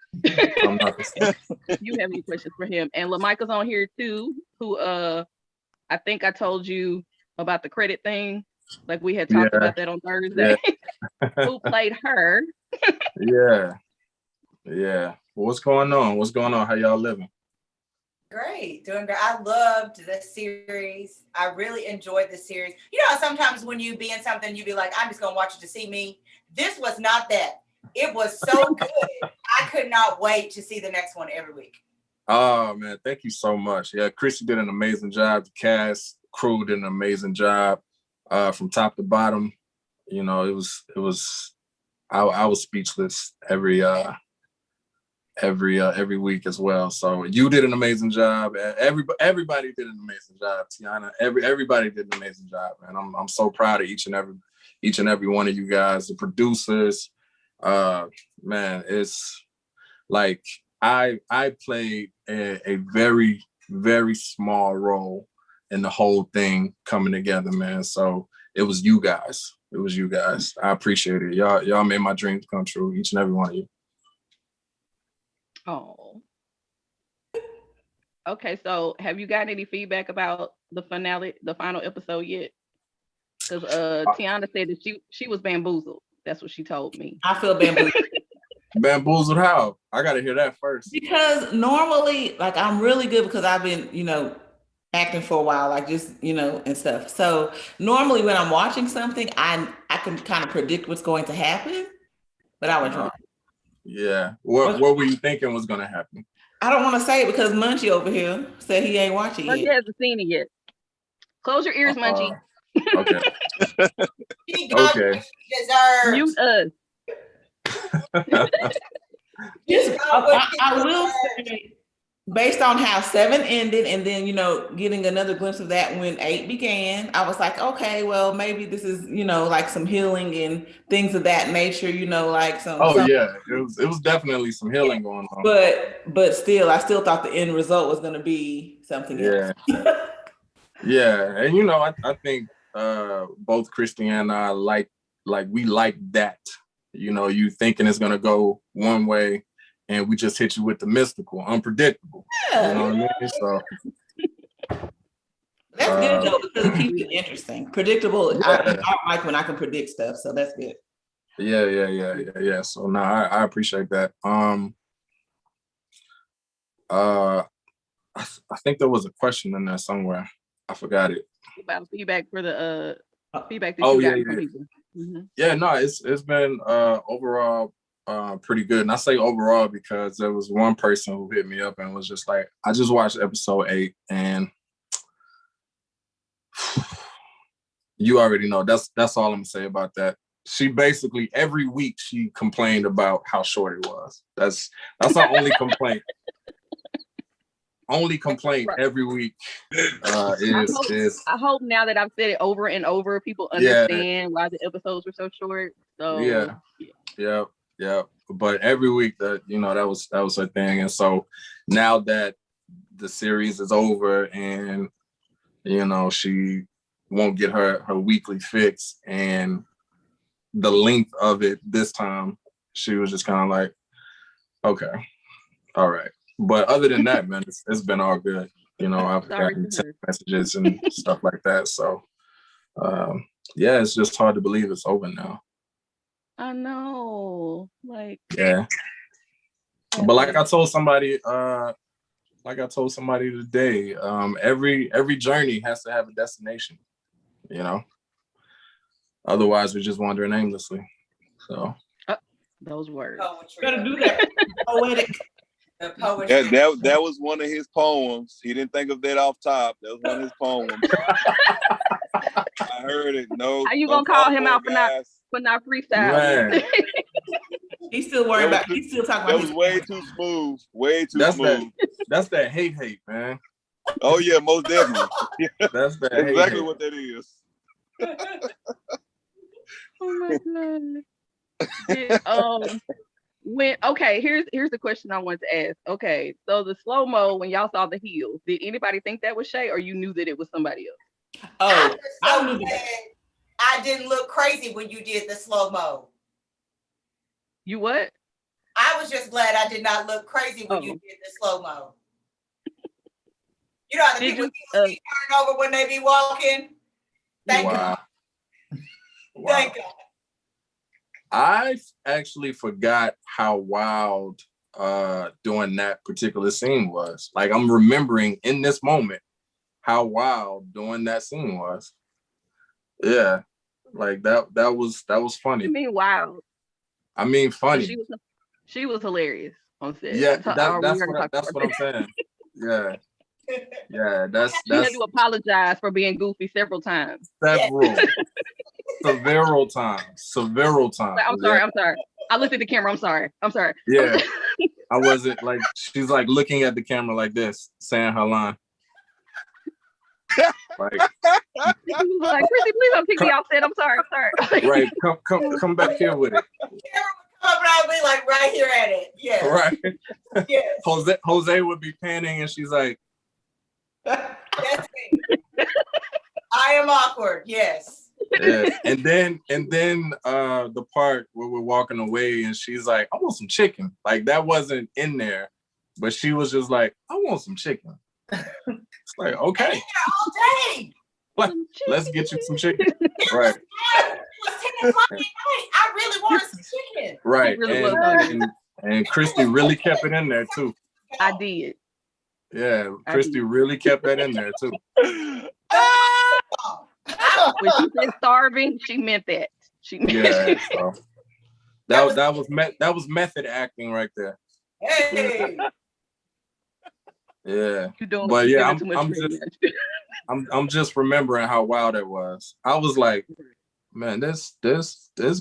I'm not the star. You have any questions for him? And LaMicha's on here too, who I think I told you about the credit thing. Like we had talked about that on Thursday. Yeah. Who played her? Yeah. What's going on? How y'all living? Great, doing great. I loved the series. I really enjoyed the series. You know, sometimes when you be in something, you be like, I'm just gonna watch it to see me. This was not that. It was so good. I could not wait to see the next one every week. Oh man, thank you so much. Yeah, Chrissy did an amazing job. The cast, crew did an amazing job from top to bottom. You know, it was. I was speechless every every week as well. So you did an amazing job. Everybody did an amazing job. Tianna, everybody did an amazing job, man. I'm so proud of each and every one of you guys, the producers. Man, it's like I played a very, very small role in the whole thing coming together, man. So it was you guys. It was you guys. I appreciate it. Y'all made my dreams come true, each and every one of you. Oh. Okay, so have you gotten any feedback about the final episode yet? Because Tianna said that she was bamboozled. That's what she told me. I feel bamboozled. Bamboozled how? I gotta hear that first. Because normally, like, I'm really good because I've been, acting for a while, like, just, and stuff. So normally when I'm watching something, I can kind of predict what's going to happen, but I was wrong. Yeah. What were you thinking was going to happen? I don't want to say it because Munchie over here said he ain't watching it. He hasn't seen it yet. Close your ears, Munchie. Okay. Okay. Mute us. I will say, based on how 7 ended and then, getting another glimpse of that when 8 began, I was like, okay, well, maybe this is, like some healing and things of that nature, like some. Yeah, it was definitely some healing going on. But still, I still thought the end result was going to be something else. Yeah, and I think both Christy and I like we like that. You thinking it's going to go one way, and we just hit you with the mystical, unpredictable. Yeah. You know what I mean? So that's good though, because it keeps it interesting. Predictable. Yeah. I don't like when I can predict stuff, so that's good. Yeah. So no, I appreciate that. I think there was a question in there somewhere. I forgot it. About feedback for the feedback that you got from people. Mm-hmm. Yeah, no, it's been overall pretty good. And I say overall because there was one person who hit me up and was just like, I just watched episode 8 and you already know. That's all I'm gonna say about that. She basically every week she complained about how short it was. That's our only complaint. Only complaint every week is I hope now that I've said it over and over, people understand why the episodes were so short. So yeah. But every week that that was her thing, and so now that the series is over and she won't get her weekly fix, and the length of it this time, she was just kind of like, okay, all right. But other than that, man, it's been all good. I've gotten text messages and stuff like that. So, it's just hard to believe it's over now. I know, yeah. But like I told somebody today, every journey has to have a destination. Otherwise, we're just wandering aimlessly. So, those words. Gotta do that. Poetic. That was one of his poems. He didn't think of that off top. That was one of his poems. I heard it. No. How you gonna call him out for not freestyling? He's still worried about. He's still talking about. That was way too smooth. Way too smooth. That's that hate, man. Oh yeah, most definitely. That's that exactly what that is. Oh my god. Here's the question I wanted to ask. Okay, so the slow-mo, when y'all saw the heels, did anybody think that was Shay, or you knew that it was somebody else? Oh, I didn't look crazy when you did the slow-mo. You what? I was just glad I did not look crazy when you did the slow-mo. How the people turn over when they be walking? Thank God. Thank God. I actually forgot how wild doing that particular scene was. Like, I'm remembering in this moment how wild doing that scene was. Yeah, like that was funny. You mean wild? I mean funny. She was hilarious on set. Yeah, that's what I'm saying. Yeah. Yeah, that's you had to apologize for being goofy several times. Several times. I'm sorry. I looked at the camera. I'm sorry. Yeah. I wasn't like, she's like looking at the camera like this, saying her line. Like, Chrissy, please don't kick me off set. I'm sorry. Right, come back here with it. Camera would come up and I'd be like right here at it. Yes. Right. Yes. Jose would be panning and she's like, that's me. I am awkward. Yes. Yeah. And then the part where we're walking away and she's like, I want some chicken. Like that wasn't in there, but she was just like, I want some chicken. It's like, okay. All day. Let's get you some chicken. Right. It was 10 o'clock at night. I really wanted some chicken. Right. Really and Christy really kept it in there too. I did. Yeah, Christy really kept that in there too. When she said starving, she meant that. Yeah, so that was method acting right there. Hey. Yeah, but yeah, I'm just remembering how wild it was. I was like, man, this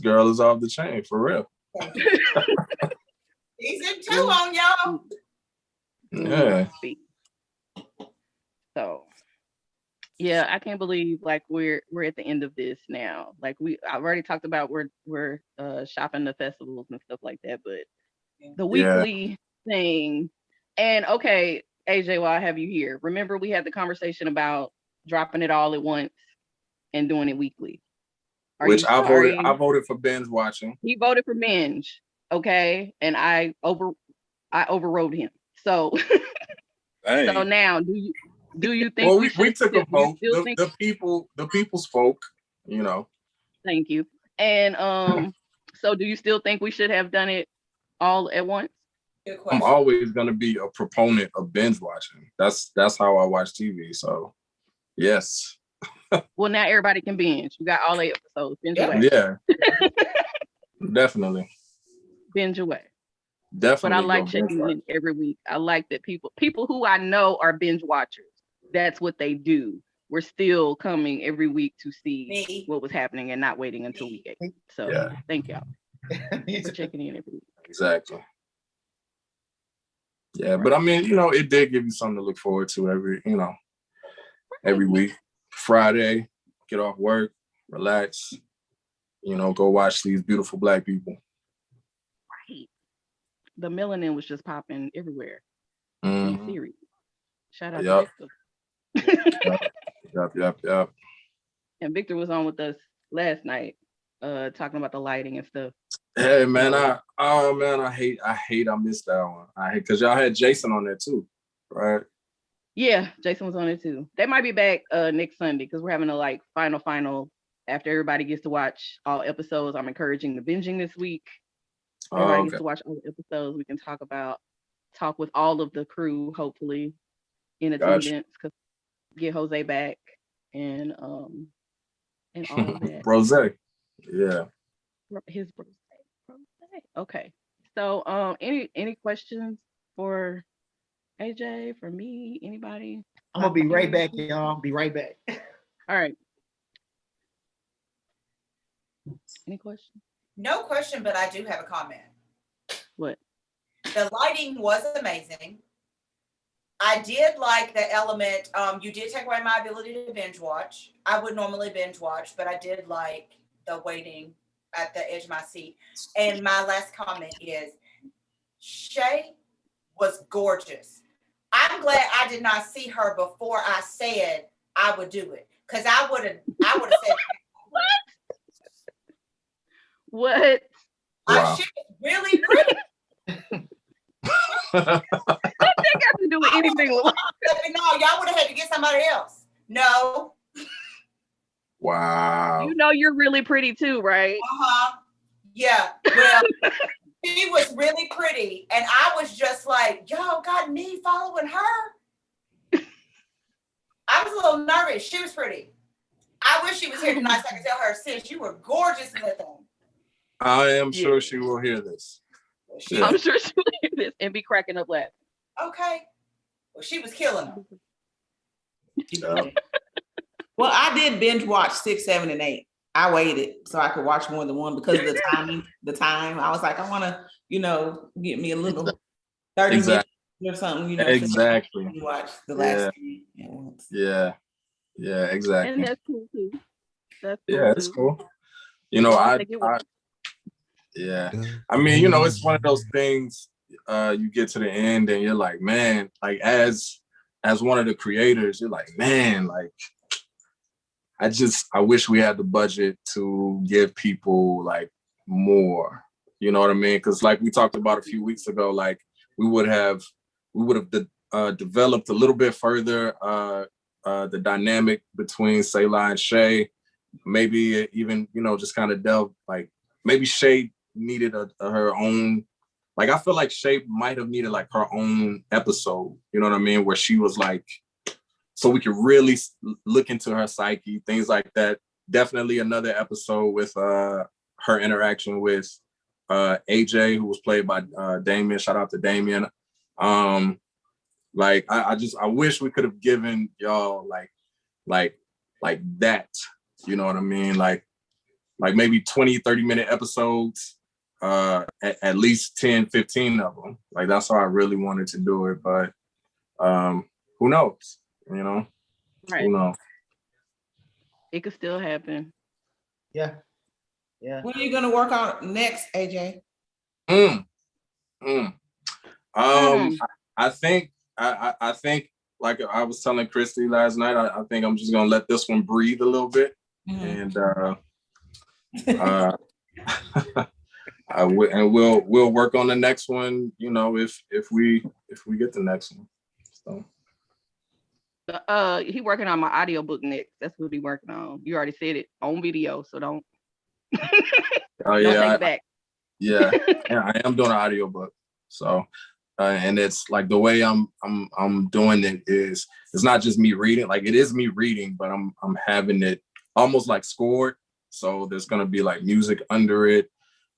girl is off the chain for real. Season 2 on y'all. Yeah. So, yeah, I can't believe like we're at the end of this now. Like I've already talked about we're shopping the festivals and stuff like that, but the weekly thing. And okay, AJ, while I have you here, remember we had the conversation about dropping it all at once and doing it weekly. Which I voted for binge watching. He voted for binge, okay, and I overrode him. So, so now, do you think? Well, we took a vote. The people spoke. You know. Thank you. And so do you still think we should have done it all at once? I'm always gonna be a proponent of binge watching. That's how I watch TV. So, yes. Well, now everybody can binge. You got all 8 episodes. Binge away. Yeah. Definitely. Binge away. Definitely. But I like checking in every week. I like that people who I know are binge watchers. That's what they do. We're still coming every week to see what was happening and not waiting until week 8. So thank y'all for checking in every week. Exactly. Yeah, but I mean, it did give you something to look forward to every week. Friday, get off work, relax, go watch these beautiful Black people. Right. The melanin was just popping everywhere. Mm-hmm. Series. Shout out to Victor. Yep. And Victor was on with us last night, talking about the lighting and stuff. Hey man, I hate I missed that one. I hate because y'all had Jason on there too, right? Yeah, Jason was on it too. They might be back next Sunday because we're having a final after everybody gets to watch all episodes. I'm encouraging the binging this week. Everybody gets to watch all the episodes. We can talk with all of the crew, hopefully, in attendance. Because get Jose back and all of that. Rose, yeah. His Rose. Okay. So any questions for AJ, for me, anybody? I'm gonna be right back, y'all. Be right back. All right. Any questions? No question, but I do have a comment. What? The lighting was amazing. I did like the element. You did take away my ability to binge watch. I would normally binge watch, but I did like the waiting at the edge of my seat. And my last comment is, Shay was gorgeous. I'm glad I did not see her before I said I would do it, because I would have said what? Wow. She was really pretty. What that got to do with anything? No, y'all would have had to get somebody else. No. Wow. You're really pretty too, right? Yeah. Well, she was really pretty, and I was just like, y'all got me following her. I was a little nervous. She was pretty. I wish she was here tonight so I could tell her, sis, you were gorgeous in that thing. I am sure she will hear this. I'm sure she will hear this and be cracking up laughing. Okay. Well, she was killing them. Yeah. Well, I did binge watch 6, 7, and 8. I waited so I could watch more than one because of the timing. I was like, I want to, get me a little 30 exactly. minutes or something, you know. Exactly. So you watch the last thing at once. Yeah, exactly. And that's cool too. That's cool yeah, it's cool. You know, I mean, you know, it's one of those things. You get to the end and you're like, man, like as one of the creators, you're like, man, like I wish we had the budget to give people like more. You know what I mean? Because like we talked about a few weeks ago, like we would have developed a little bit further the dynamic between Saelah and Shay. Maybe even, you know, just kind of delve, like maybe Shay needed her own, like I feel like Shay might have needed like her own episode, you know what I mean, where she was like, so we could really look into her psyche, things like that. Definitely another episode with her interaction with AJ, who was played by Damien. Shout out to Damien. Like I wish we could have given y'all like that, you know what I mean? Like maybe 20, 30-minute episodes, at least 10, 15 of them. Like that's how I really wanted to do it. But who knows? You know? Right. Who knows? It could still happen. Yeah. What are you gonna work on next, AJ? I think I think, like I was telling Christy last night, I think I'm just gonna let this one breathe a little bit, and we'll work on the next one. You know, if we get the next one. So. He working on my audiobook next. That's what he working on. You already said it on video, so don't. Oh yeah, don't take it back. Yeah, I am doing an audiobook. So, and it's like the way I'm doing it is, it's not just me reading. Like it is me reading, but I'm having it almost like scored. So there's gonna be like music under it,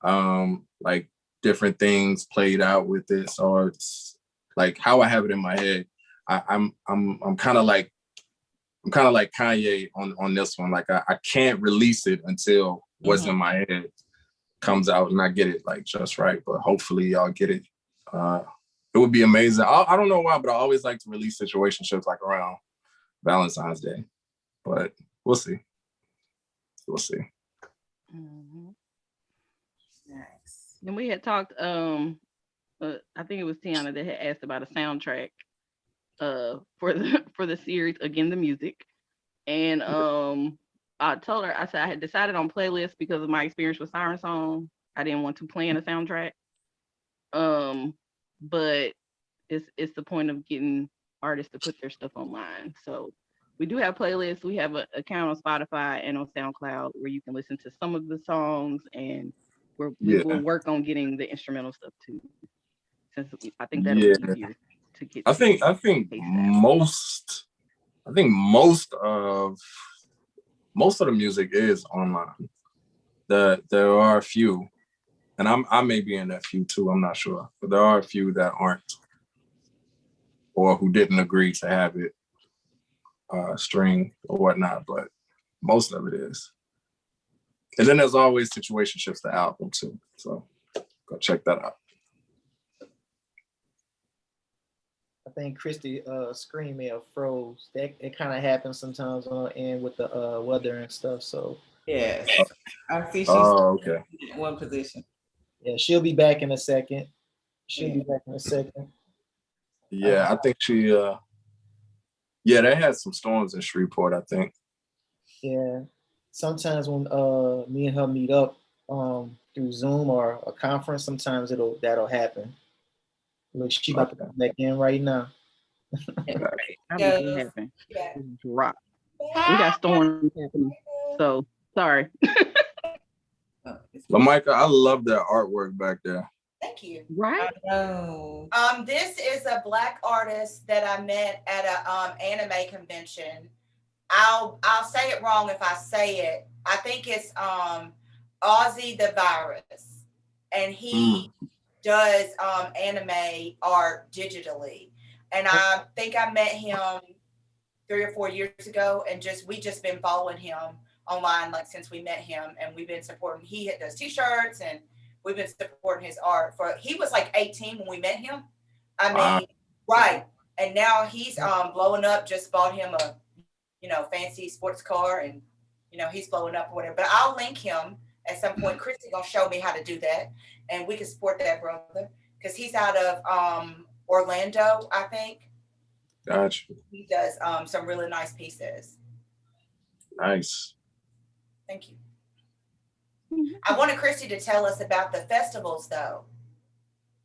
like different things played out with it. So it's like how I have it in my head. I'm kind of like Kanye on this one. Like I can't release it until what's in my head comes out and I get it like just right. But hopefully y'all get it. It would be amazing. I don't know why, but I always like to release situationships like around Valentine's Day. But we'll see. We'll see. Nice. And we had talked. I think it was Tianna that had asked about a soundtrack for the series, again, the music. And I told her, I said I had decided on playlists because of my experience with Siren Song. I didn't want to plan a soundtrack. But it's the point of getting artists to put their stuff online. So we do have playlists. We have an account on Spotify and on SoundCloud where you can listen to some of the songs, and we will work on getting the instrumental stuff too. Since I think that'll be easier to get. I think most of the music is online. There are a few, and I may be in that few too, I'm not sure. But there are a few that aren't, or who didn't agree to have it streamed or whatnot, but most of it is. And then there's always Situationships, the album too. So go check that out. I think Christy screen may have froze. It kind of happens sometimes on end with the weather and stuff. So yes, I see she's okay. in one position. Yeah, she'll be back in a second. Yeah, I think she. They had some storms in Shreveport, I think. Yeah, sometimes when me and her meet up through Zoom or a conference, sometimes that'll happen. Look, she about to come back in right now. Happen. Drop. We got storms happening. So sorry. LaMicah, I love that artwork back there. Thank you. Right. This is a Black artist that I met at a anime convention. I'll say it wrong if I say it. I think it's Ozzy the Virus, and he does anime art digitally. And I think I met him 3 or 4 years ago, and we just been following him online like since we met him, and we've been supporting. He does t-shirts, and we've been supporting his art. He was like 18 when we met him. I mean, right. And now he's blowing up, just bought him a, fancy sports car, and he's blowing up or whatever. But I'll link him at some point. Christy gonna show me how to do that, and we can support that brother because he's out of Orlando, I think. Gotcha. He does some really nice pieces. Nice. Thank you. I wanted Christy to tell us about the festivals, though.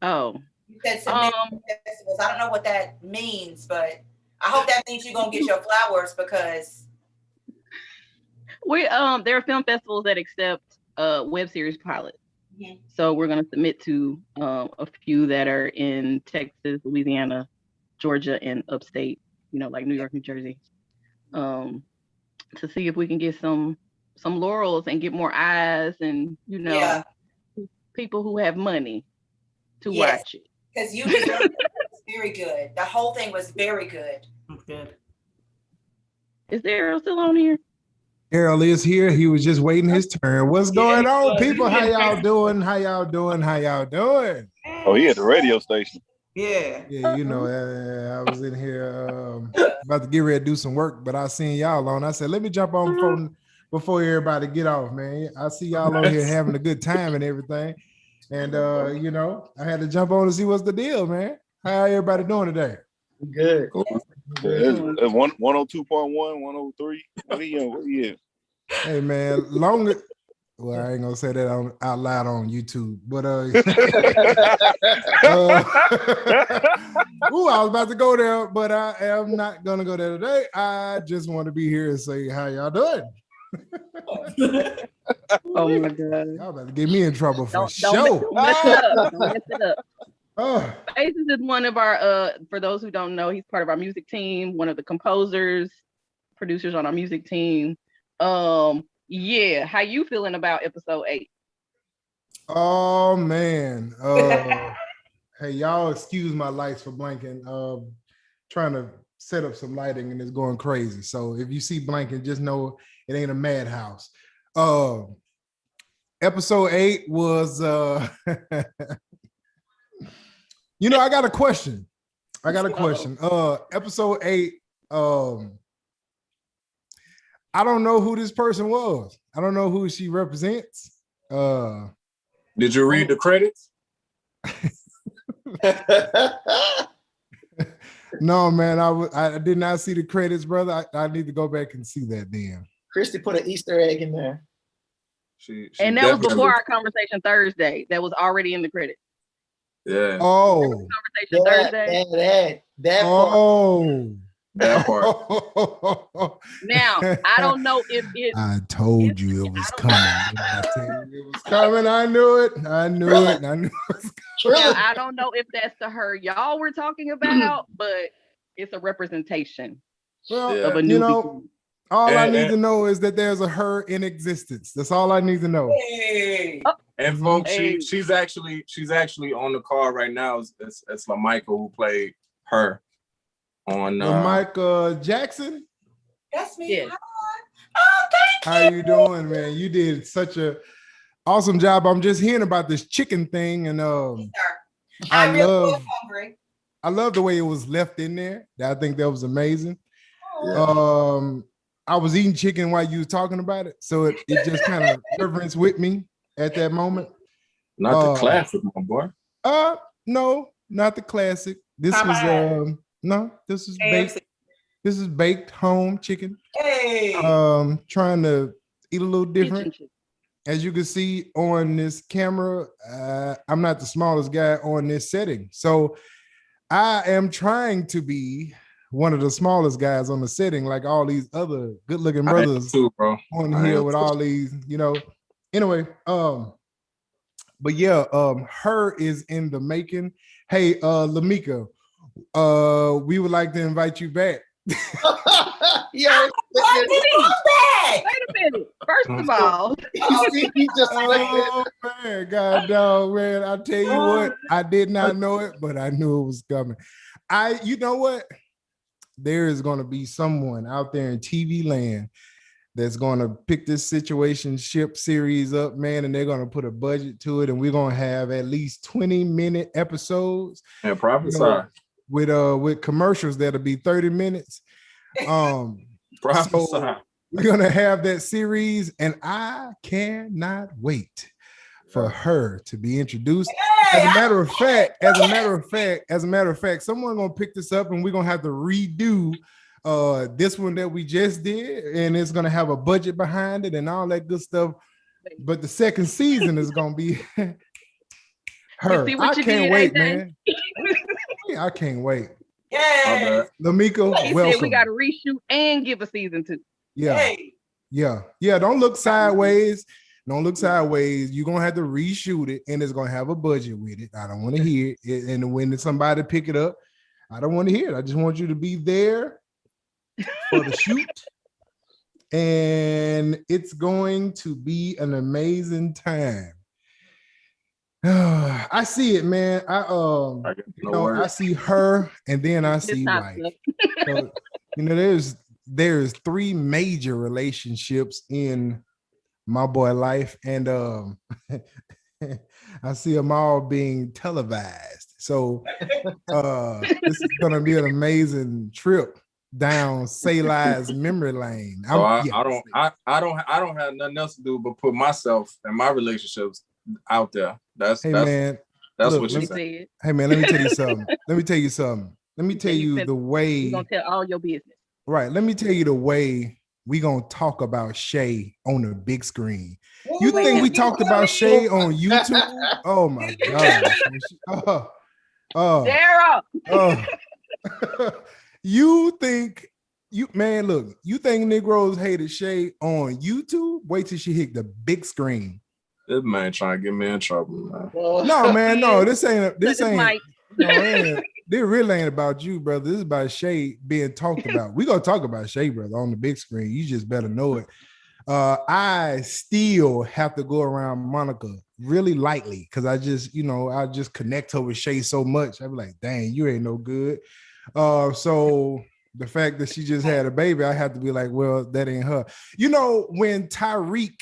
Oh. You said festivals. I don't know what that means, but I hope that means you're gonna get your flowers because there are film festivals that accept web series pilots. Mm-hmm. So we're gonna submit to a few that are in Texas, Louisiana, Georgia, and upstate, like New York, New Jersey, to see if we can get some laurels and get more eyes and people who have money to watch it. Because you deserve it. It's very good. The whole thing was very good. Good. Is Darrell still on here? Darrell is here. He was just waiting his turn. What's going on, people? How y'all doing? How y'all doing? Oh, he at the radio station. Yeah, I was in here about to get ready to do some work, but I seen y'all on. I said, let me jump on before everybody get off, man. I see y'all on here having a good time and everything. And, I had to jump on to see what's the deal, man. How everybody doing today? Good. Cool. 102.1, 103. What are you? Hey, man, well, I ain't gonna say that out loud on YouTube, but I was about to go there, but I am not gonna go there today. I just want to be here and say how y'all doing. Oh my God! Y'all about to get me in trouble for sure. Don't mess it up. Spasciz is one of our. For those who don't know, he's part of our music team. One of the composers, producers on our music team. Yeah, how you feeling about episode 8? Oh man. Hey, y'all excuse my lights for blinking. Trying to set up some lighting and it's going crazy. So if you see blinking, just know it ain't a madhouse. Episode 8 was I got a question. Episode 8, I don't know who this person was. I don't know who she represents. Did you read the credits? No, man, I did not see the credits, brother. I need to go back and see that then. Christy put an Easter egg in there. And that was before our conversation Thursday. That was already in the credits. Yeah. Oh. Conversation Thursday. That part. That part. Now, I don't know if it. I told you it was coming. It was coming. I knew it. I knew it was coming. Now, I don't know if that's the her y'all were talking about, but it's a representation of a new beginning. All I need to know is that there's a her in existence. That's all I need to know. Hey. And folks, she's actually on the call right now. It's LaMichael who played her on Mike Jackson. That's me. Yes. Oh, thank you. How you doing, man? You did such a awesome job. I'm just hearing about this chicken thing, and I love the way it was left in there. I think that was amazing. Oh. I was eating chicken while you were talking about it, so it just kind of reverence with me at that moment. Not the classic, my boy. No, not the classic. This was this is baked. This is baked home chicken. Hey. Trying to eat a little different. As you can see on this camera, I'm not the smallest guy on this setting, so I am trying to be one of the smallest guys on the setting, like all these other good-looking brothers on here with all these, Anyway, but yeah, her is in the making. Hey, Lamika, we would like to invite you back. Yeah, wait a minute. First of all, man, God dog, man. I tell you what, I did not know it, but I knew it was coming. You know what? There is going to be someone out there in TV land that's going to pick this situationship series up, man, and they're going to put a budget to it, and we're going to have at least 20-minute episodes. And prophesy. With commercials that'll be 30 minutes. Prophesy. So we're going to have that series, and I cannot wait for her to be introduced. As a matter of fact, someone gonna pick this up, and we're gonna have to redo this one that we just did, and it's gonna have a budget behind it and all that good stuff. But the second season is gonna be her. I can't wait, man. I can't wait. Yeah. Lamika, he welcome. said we got to reshoot and give a season 2. Yeah. Yeah. Don't look sideways. Don't look sideways. You're gonna have to reshoot it, and it's gonna have a budget with it. I don't want to hear it. And when somebody pick it up, I don't want to hear it. I just want you to be there for the shoot. And it's going to be an amazing time. I see it, man. I see her, and then I see wife. So, there's 3 major relationships in my boy life, and I see them all being televised. So this is gonna be an amazing trip down Saelah's memory lane. I don't have nothing else to do but put myself and my relationships out there. That's what you said. Hey man, let me tell you something. Let me tell you the way you're gonna tell all your business. Right. Let me tell you the way we gonna talk about Shay on the big screen. You think we talked about Shay on YouTube? Oh my God. Darrell. You think Negroes hated Shay on YouTube? Wait till she hit the big screen. This man trying to get me in trouble, man. No, man, no, this ain't. This really ain't about you, brother. This is about Shay being talked about. We're gonna talk about Shay, brother, on the big screen. You just better know it. I still have to go around Monica really lightly because I just connect her with Shay so much. I be like, dang, you ain't no good. So the fact that she just had a baby, I have to be like, well, that ain't her. When Tyreek,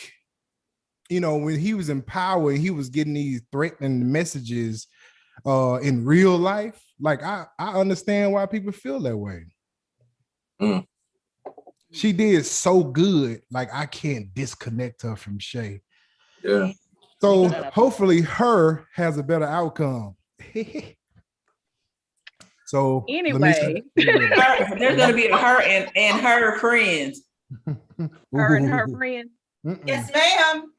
when he was in power, he was getting these threatening messages in real life. Like I understand why people feel that way. She did so good, like I can't disconnect her from Shay. Yeah. So hopefully her has a better outcome. So anyway, there's gonna be her and her friends. Her and her friends. Yes, ma'am.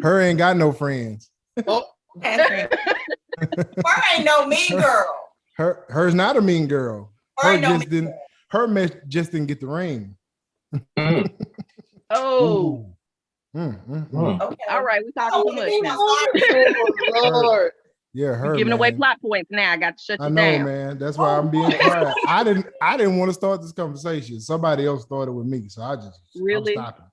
Her ain't got no friends. Oh. Her ain't no mean girl. Her's not a mean girl. Her just didn't get the ring. Oh. Okay. All right, we talking too much now. Lord. Yeah, her. You're giving away plot points now. I got to shut you down. I know, man. That's why I'm being quiet. I didn't want to start this conversation. Somebody else started with me, so I'm stopping.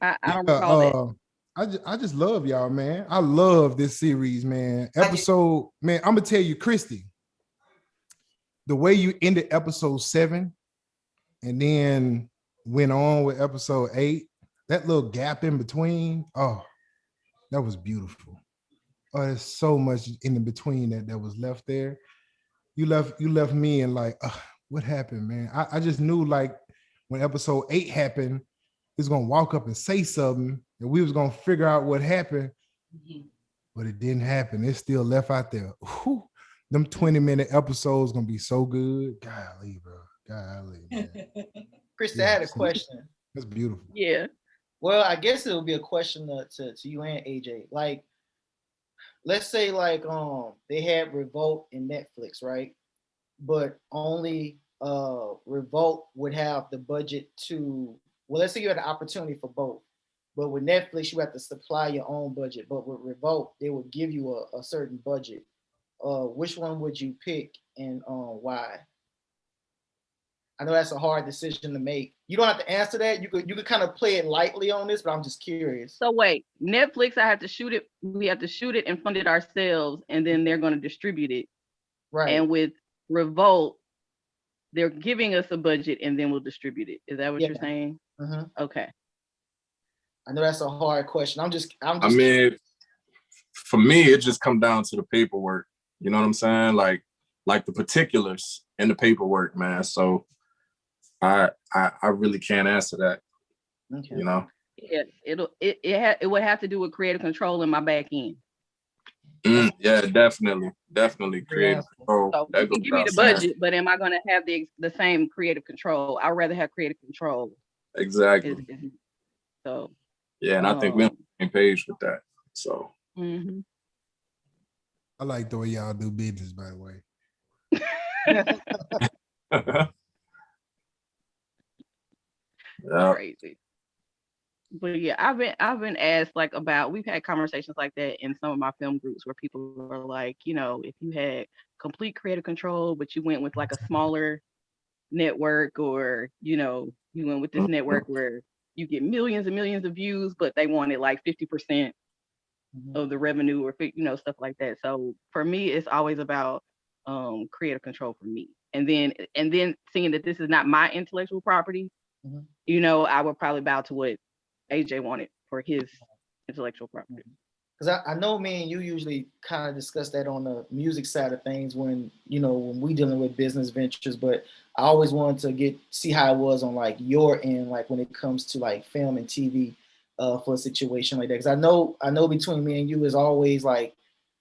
I don't recall that. I just love y'all, man. I love this series, man. Episode, man, I'm gonna tell you, Christy, the way you ended episode 7 and then went on with episode 8, that little gap in between, oh, that was beautiful. Oh, there's so much in between that was left there. You left me in like, what happened, man? I just knew like when episode 8 happened, he was gonna walk up and say something, and we was gonna figure out what happened, but it didn't happen. It's still left out there. Whew. Them 20-minute episodes gonna be so good. Golly, bro. Golly, man. Chris, I had a question. That's beautiful. Yeah. Well, I guess it would be a question to you and AJ. Like, let's say like they had Revolt in Netflix, right? But only Revolt would have the budget to. Well, let's say you had an opportunity for both, but with Netflix, you have to supply your own budget. But with Revolt, they would give you a certain budget. Which one would you pick and why? I know that's a hard decision to make. You don't have to answer that. You could kind of play it lightly on this, but I'm just curious. So wait, Netflix, I have to shoot it. We have to shoot it and fund it ourselves, and then they're going to distribute it. Right. And with Revolt, they're giving us a budget and then we'll distribute it. Is that what you're saying? Okay. I know that's a hard question. I mean, for me, it just comes down to the paperwork. You know what I'm saying? Like the particulars in the paperwork, man. So I really can't answer that. Okay. You know? Yeah, it would have to do with creative control in my back end. Yeah, definitely creative control. So you can give me the budget, but am I going to have the same creative control? I'd rather have creative control. Exactly. So yeah, and I think we're on the same page with that. So I like the way y'all do business, by the way. Crazy. But yeah, I've been asked like about, we've had conversations like that in some of my film groups where people are like, you know, if you had complete creative control, but you went with like a smaller network, or, you know, you went with this network where you get millions and millions of views, but they wanted like 50% of the revenue, or, you know, stuff like that. So for me, it's always about creative control for me. And then seeing that this is not my intellectual property, you know, I would probably bow to what AJ wanted for his intellectual property. Because I know me and you usually kind of discuss that on the music side of things when, you know, when we dealing with business ventures, but I always wanted to see how it was on like your end, like when it comes to like film and TV for a situation like that. Because I know between me and you is always like,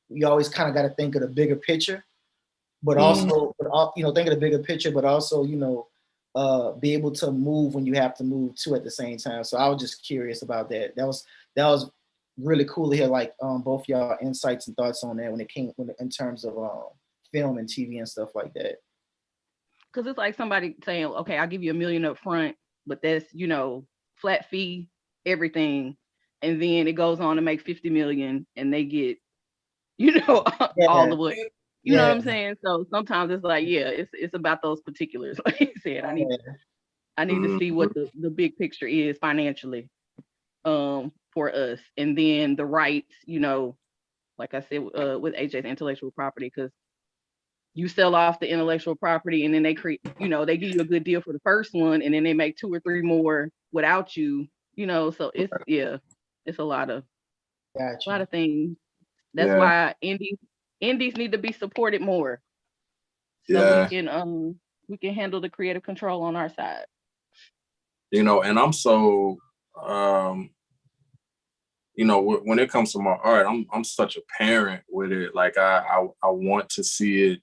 you always kind of got to think of the bigger picture, but also, you know, think of the bigger picture, but also, you know, be able to move when you have to move too at the same time. So I was just curious about that. That was really cool to hear like both y'all insights and thoughts on that when it came in terms of film and TV and stuff like that. Because it's like somebody saying, okay, I'll give you $1 million up front, but that's, you know, flat fee, everything. And then it goes on to make 50 million and they get, you know, all of what. You know what I'm saying? So sometimes it's like, yeah, it's about those particulars. Like you said, I need to see what the big picture is financially for us. And then the rights, you know, like I said, with AJ's intellectual property, because you sell off the intellectual property and then they create, you know, they give you a good deal for the first one and then they make 2 or 3 more without you, you know, so it's a lot of things. That's why indies need to be supported more, so we can handle the creative control on our side. You know, and I'm so you know, when it comes to my art, I'm such a parent with it. Like I want to see it,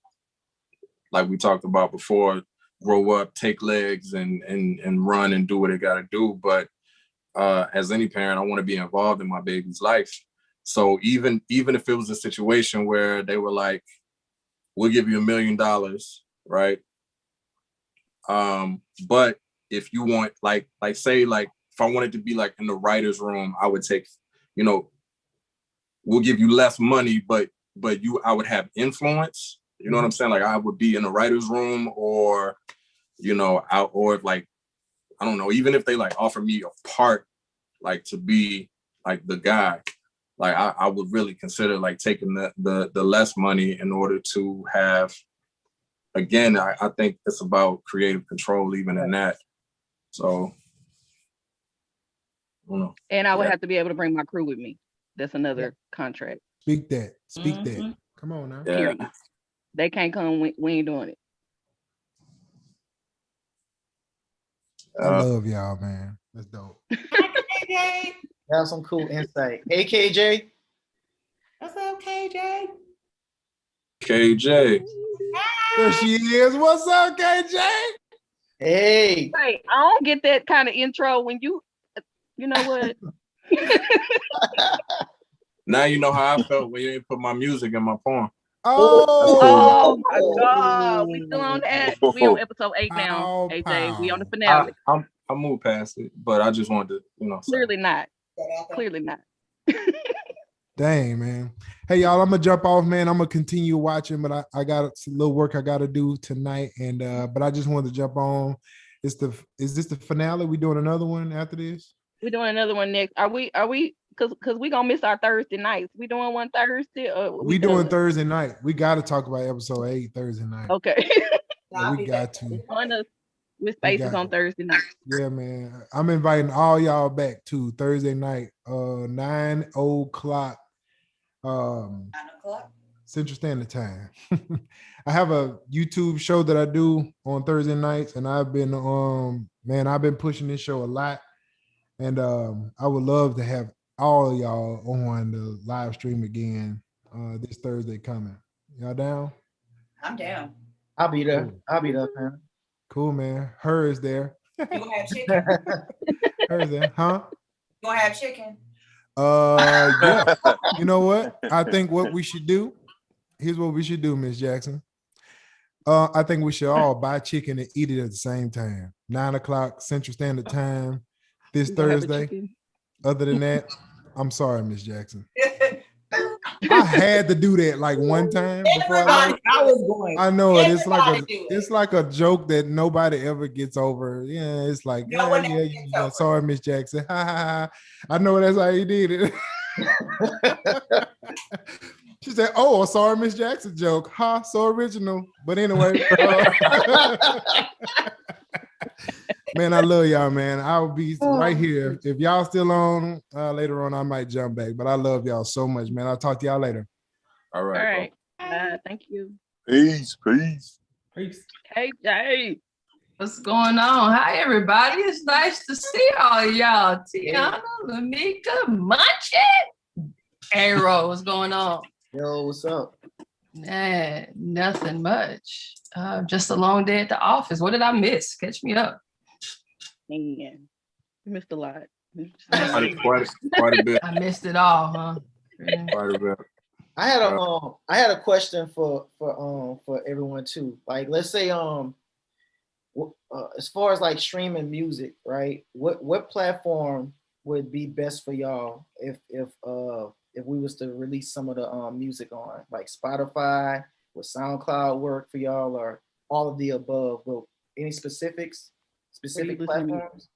like we talked about before, grow up, take legs, and run and do what it got to do. But as any parent, I want to be involved in my baby's life. So even if it was a situation where they were like, we'll give you $1 million, right? But if you want, like say, like if I wanted to be like in the writer's room, I would take, you know, we'll give you less money, but I would have influence. You know what I'm saying? Like I would be in the writer's room, or, you know, or like, I don't know, even if they like offer me a part, like to be like the guy, like I would really consider like taking the less money in order to have, again, I think it's about creative control even in that. So, I don't know. And I would have to be able to bring my crew with me. That's another contract. Speak that. Come on now. Period. They can't come, we ain't doing it. I love y'all, man. That's dope. That's some cool insight. Hey, KJ. What's up, KJ? KJ. There she is. What's up, KJ? Hey. Hey, I don't get that kind of intro when you know what? Now you know how I felt when you didn't put my music in my poem. Oh my God. We still on that. We on episode 8 now, AJ. We on the finale. I moved past it, but I just wanted to, you know. Clearly not. Clearly not. Dang, man. Hey, y'all, I'm gonna jump off, man. I'm gonna continue watching, but I got a little work I gotta do tonight, and but I just wanted to jump on. Is this the finale? We doing another one after this? We're doing another one next. Are we? Because we gonna miss our Thursday nights. We doing one Thursday? We doing Thursday night. We got to talk about episode 8 Thursday night. Okay. We got to. Join us with Spasciz on Thursday night. Yeah, man. I'm inviting all y'all back to Thursday night, 9 o'clock. 9 o'clock. Central Standard Time. I have a YouTube show that I do on Thursday nights, and I've been I've been pushing this show a lot. And I would love to have all of y'all on the live stream again this Thursday coming. Y'all down? I'm down. I'll be there. Cool. I'll be there, man. Cool, man. Her is there. You gonna have chicken? Her is there, huh? You gonna have chicken? Yeah. You know what? I think what we should do. Here's what we should do, Miss Jackson. I think we should all buy chicken and eat it at the same time. 9 o'clock Central Standard Time this Thursday. Other than that, I'm sorry, Miss Jackson. I had to do that like one time before I was going. I know it. It's like a joke that nobody ever gets over. Yeah, it's like sorry, Miss Jackson. I know that's how you did it. She said, "Oh, sorry, Miss Jackson joke. Ha, so original." But anyway, man, I love y'all, man. I'll be right here. If y'all still on later on, I might jump back. But I love y'all so much, man. I'll talk to y'all later. All right. Thank you. Peace. Hey, Jay. What's going on? Hi, everybody. It's nice to see all y'all. Tianna, Lamika, Munchie. Arrow, what's going on? Yo, what's up? Nah, nothing much. Just a long day at the office. What did I miss? Catch me up. Man, you missed a lot. Quite a bit. I missed it all, huh? Yeah. Quite a bit. I had a question for everyone too. Like, let's say as far as like streaming music, right? What platform would be best for y'all if we was to release some of the music on, like Spotify? Would SoundCloud work for y'all, or all of the above? But any specific platforms?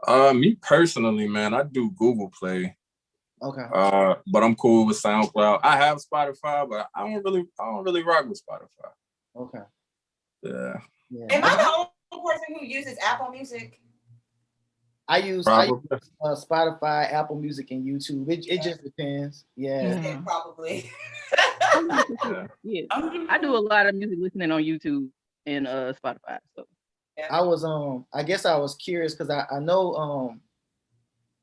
Me personally, man, I do Google Play. Okay. But I'm cool with SoundCloud. I have Spotify, but I don't really rock with Spotify. Okay. Yeah. Am I the only person who uses Apple Music? I use Spotify, Apple Music, and YouTube. It just depends. Yeah. Probably. Yeah. I do a lot of music listening on YouTube and Spotify. So I was I guess I was curious because I know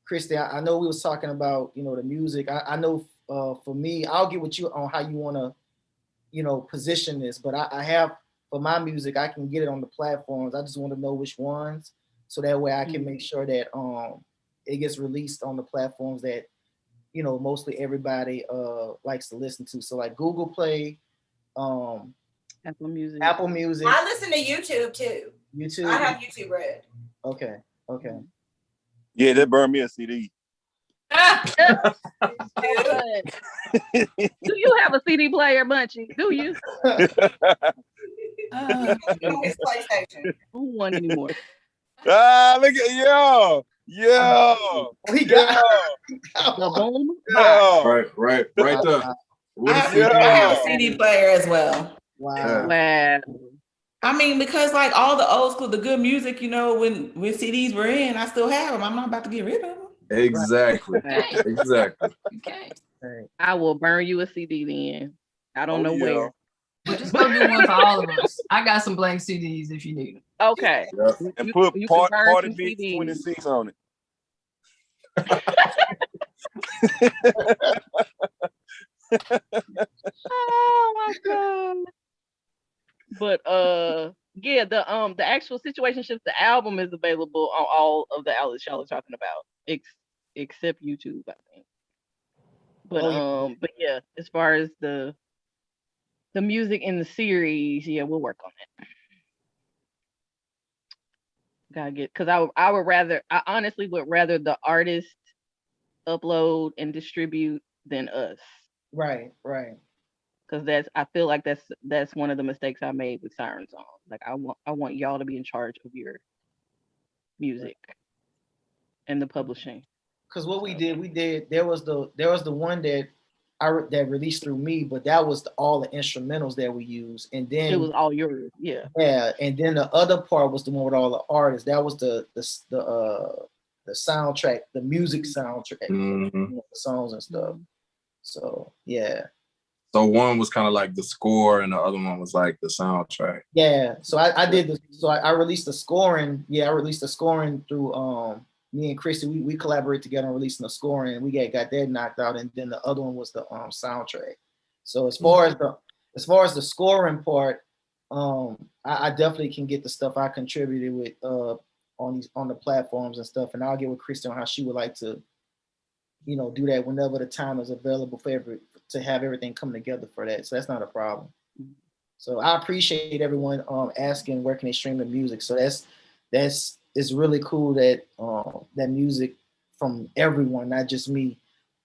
Christy, I know we was talking about the music. I know for me, I'll get with you on how you want to position this, but I have for my music, I can get it on the platforms. I just want to know which ones, so that way I can make sure that it gets released on the platforms that mostly everybody likes to listen to. So like Google Play, Apple Music. I listen to YouTube too. YouTube. I have YouTube Red. Okay. Yeah, they burned me a CD. Do you have a CD player, Munchie? Do you? It's PlayStation. I don't want anymore. Look at We got the boom. Right there. I have a CD player as well. Wow. I mean, because like all the old school, the good music, when CDs were in, I still have them. I'm not about to get rid of them. Exactly. Exactly. Okay. I will burn you a CD then. I don't know where. We'll just go do one for all of us. I got some blank CDs if you need them. Okay. Yep. And put Party Beats 26 on it. Oh my God. But yeah, the actual Situationships, the album is available on all of the outlets y'all are talking about, except YouTube, I think. But yeah, as far as the music in the series, yeah, we'll work on it. Gotta get, because I honestly would rather the artist upload and distribute than us. Right. Because I feel like that's one of the mistakes I made with Siren Song. Like I want y'all to be in charge of your music and the publishing. Because what we did, there was the one that that released through me, but that was all the instrumentals that we used, and then it was all yours. Yeah. Yeah, and then the other part was the one with all the artists. That was the soundtrack, the music soundtrack, the songs and stuff. So yeah. So one was kind of like the score, and the other one was like the soundtrack. Yeah. So I did. I released the scoring. Yeah, I released the scoring through me and Christy. We collaborated together on releasing the scoring, and we got that knocked out. And then the other one was the soundtrack. So as far as the scoring part, I definitely can get the stuff I contributed with on the platforms and stuff, and I'll get with Christy on how she would like to, do that whenever the time is available to have everything come together for that. So that's not a problem. So I appreciate everyone asking where can they stream the music. So it's really cool that that music from everyone, not just me,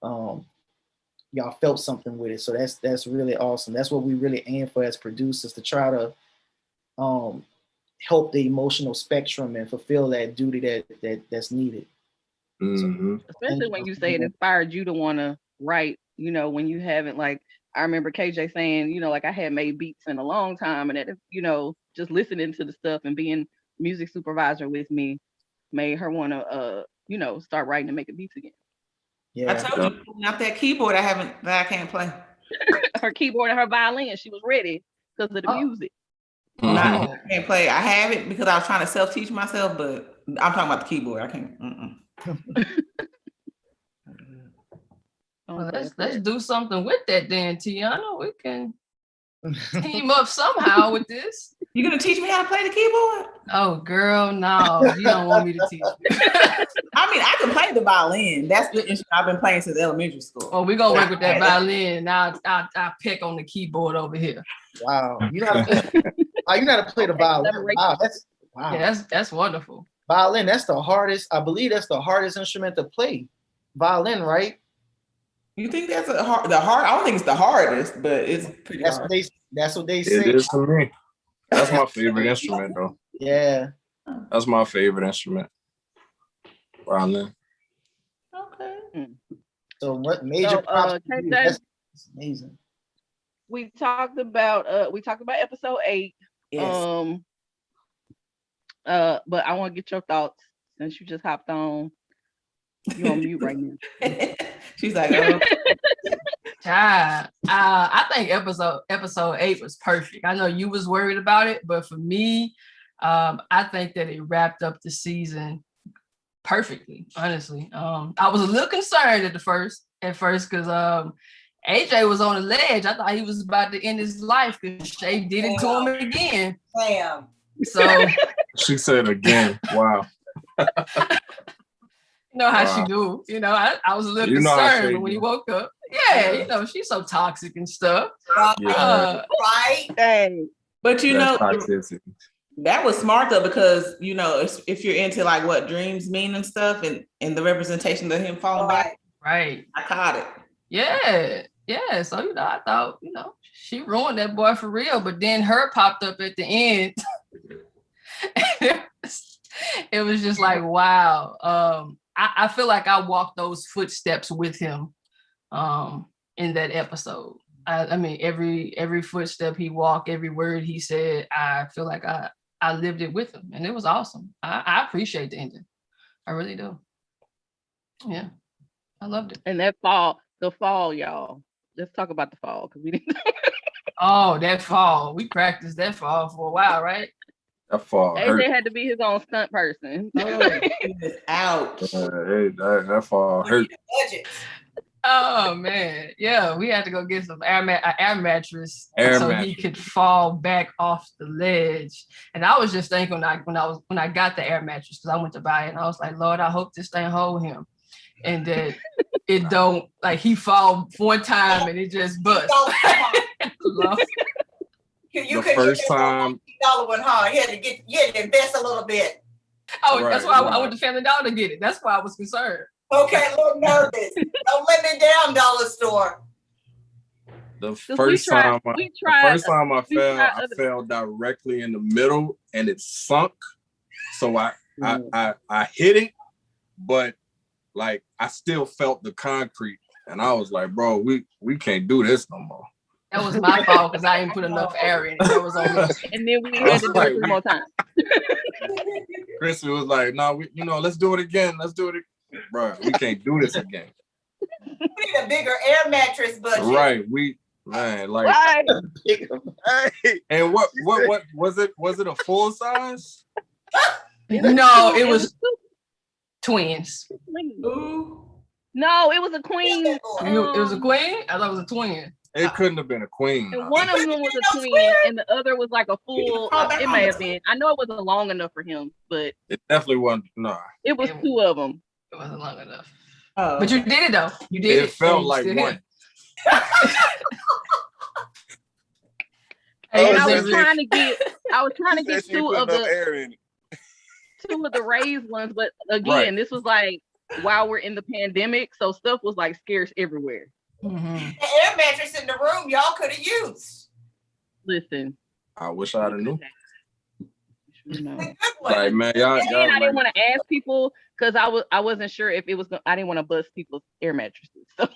y'all felt something with it. So that's really awesome. That's what we really aim for as producers, to try to help the emotional spectrum and fulfill that duty that's needed. So, especially when you say it inspired you to want to write, when you haven't, like, I remember KJ saying, like, I had made beats in a long time, and that, just listening to the stuff and being music supervisor with me made her want to, start writing and making beats again. Yeah. I told you, pulling out that keyboard that I can't play. Her keyboard and her violin, she was ready because of the music. I can't play. I have it because I was trying to self-teach myself, but I'm talking about the keyboard. I can't. Well, let's do something with that then, Tianna. We can team up somehow with this. You gonna teach me how to play the keyboard? Oh, girl, no, you don't want me to teach me. I mean, I can play the violin. That's the instrument I've been playing since elementary school. Oh, we're gonna work with that violin. Now I'll pick on the keyboard over here. Wow, you know how to play the violin. Wow, yeah, that's wonderful. Violin, that's the hardest. I believe that's the hardest instrument to play. Violin, right? You think that's the hard? I don't think it's the hardest, but it's pretty hard. That's what they say. It is for me. That's my favorite instrument, though. Yeah. That's my favorite instrument. Violin. Okay. So what major props? That's amazing. We talked about episode 8. Yes. But I want to get your thoughts since you just hopped on. You're on mute right now. She's like, oh. I think episode 8 was perfect. I know you was worried about it, but for me, I think that it wrapped up the season perfectly, honestly. I was a little concerned at first because AJ was on the ledge. I thought he was about to end his life because Shay did it to him again. Damn. So she said again. Wow. You know how she do. I was a little concerned, but when he woke up, she's so toxic and stuff. Right. Dang. But that was smart though, because if you're into like what dreams mean and stuff, and the representation of him falling back, right? I caught it. Yeah. So I thought she ruined that boy for real, but then her popped up at the end. It was just like, wow. I feel like I walked those footsteps with him in that episode. I mean, every footstep he walked, every word he said, I feel like I lived it with him, and it was awesome. I appreciate the ending. I really do. Yeah, I loved it. And the fall, y'all. Let's talk about the fall because we didn't. Oh, that fall. We practiced that fall for a while, right? That fall. AJ had to be his own stunt person. Out. That fall hurt. Oh man, yeah, we had to go get some air mattress so he could fall back off the ledge. And I was just thinking when I got the air mattress, because I went to buy it, and I was like, Lord, I hope this thing hold him, and that it don't, like, he fall one time and it just bust. You the first time. $1 huh? You had to invest a little bit. Oh, right, that's why I went to Family Dollar to get it. That's why I was concerned. Okay, a little nervous. Don't let me down, dollar store. The first time I fell directly in the middle and it sunk. So I hit it, but like I still felt the concrete And I was like, bro, we can't do this no more. That was my fault because I didn't put enough air in it. That was on me. And then we had to do it 3 more times. Chrissy was like, no, let's do it again. Let's do it. Bro, we can't do this again. We need a bigger air mattress budget. Right. Man, like, Right. And what was it? Was it a full size? No, it was twins. No, it was a queen. It was a queen? I thought it was a twin. It couldn't have been a queen. And one of them was a twin, and the other was like a full. It may have been. I know it wasn't long enough for him, but it definitely wasn't. No, it was 2 of them. It wasn't long enough. Oh. But you did it though. You did it. It felt like one. And I was trying to get 2 of the air in it. 2 of the raised ones, but again, this was like while we're in the pandemic, so stuff was like scarce everywhere. Mm-hmm. The air mattress in the room y'all could have used. Listen, I wish I'd have knew. No. Like, man, y'all I didn't want to ask people because I wasn't sure if it was. I didn't want to bust people's air mattresses. So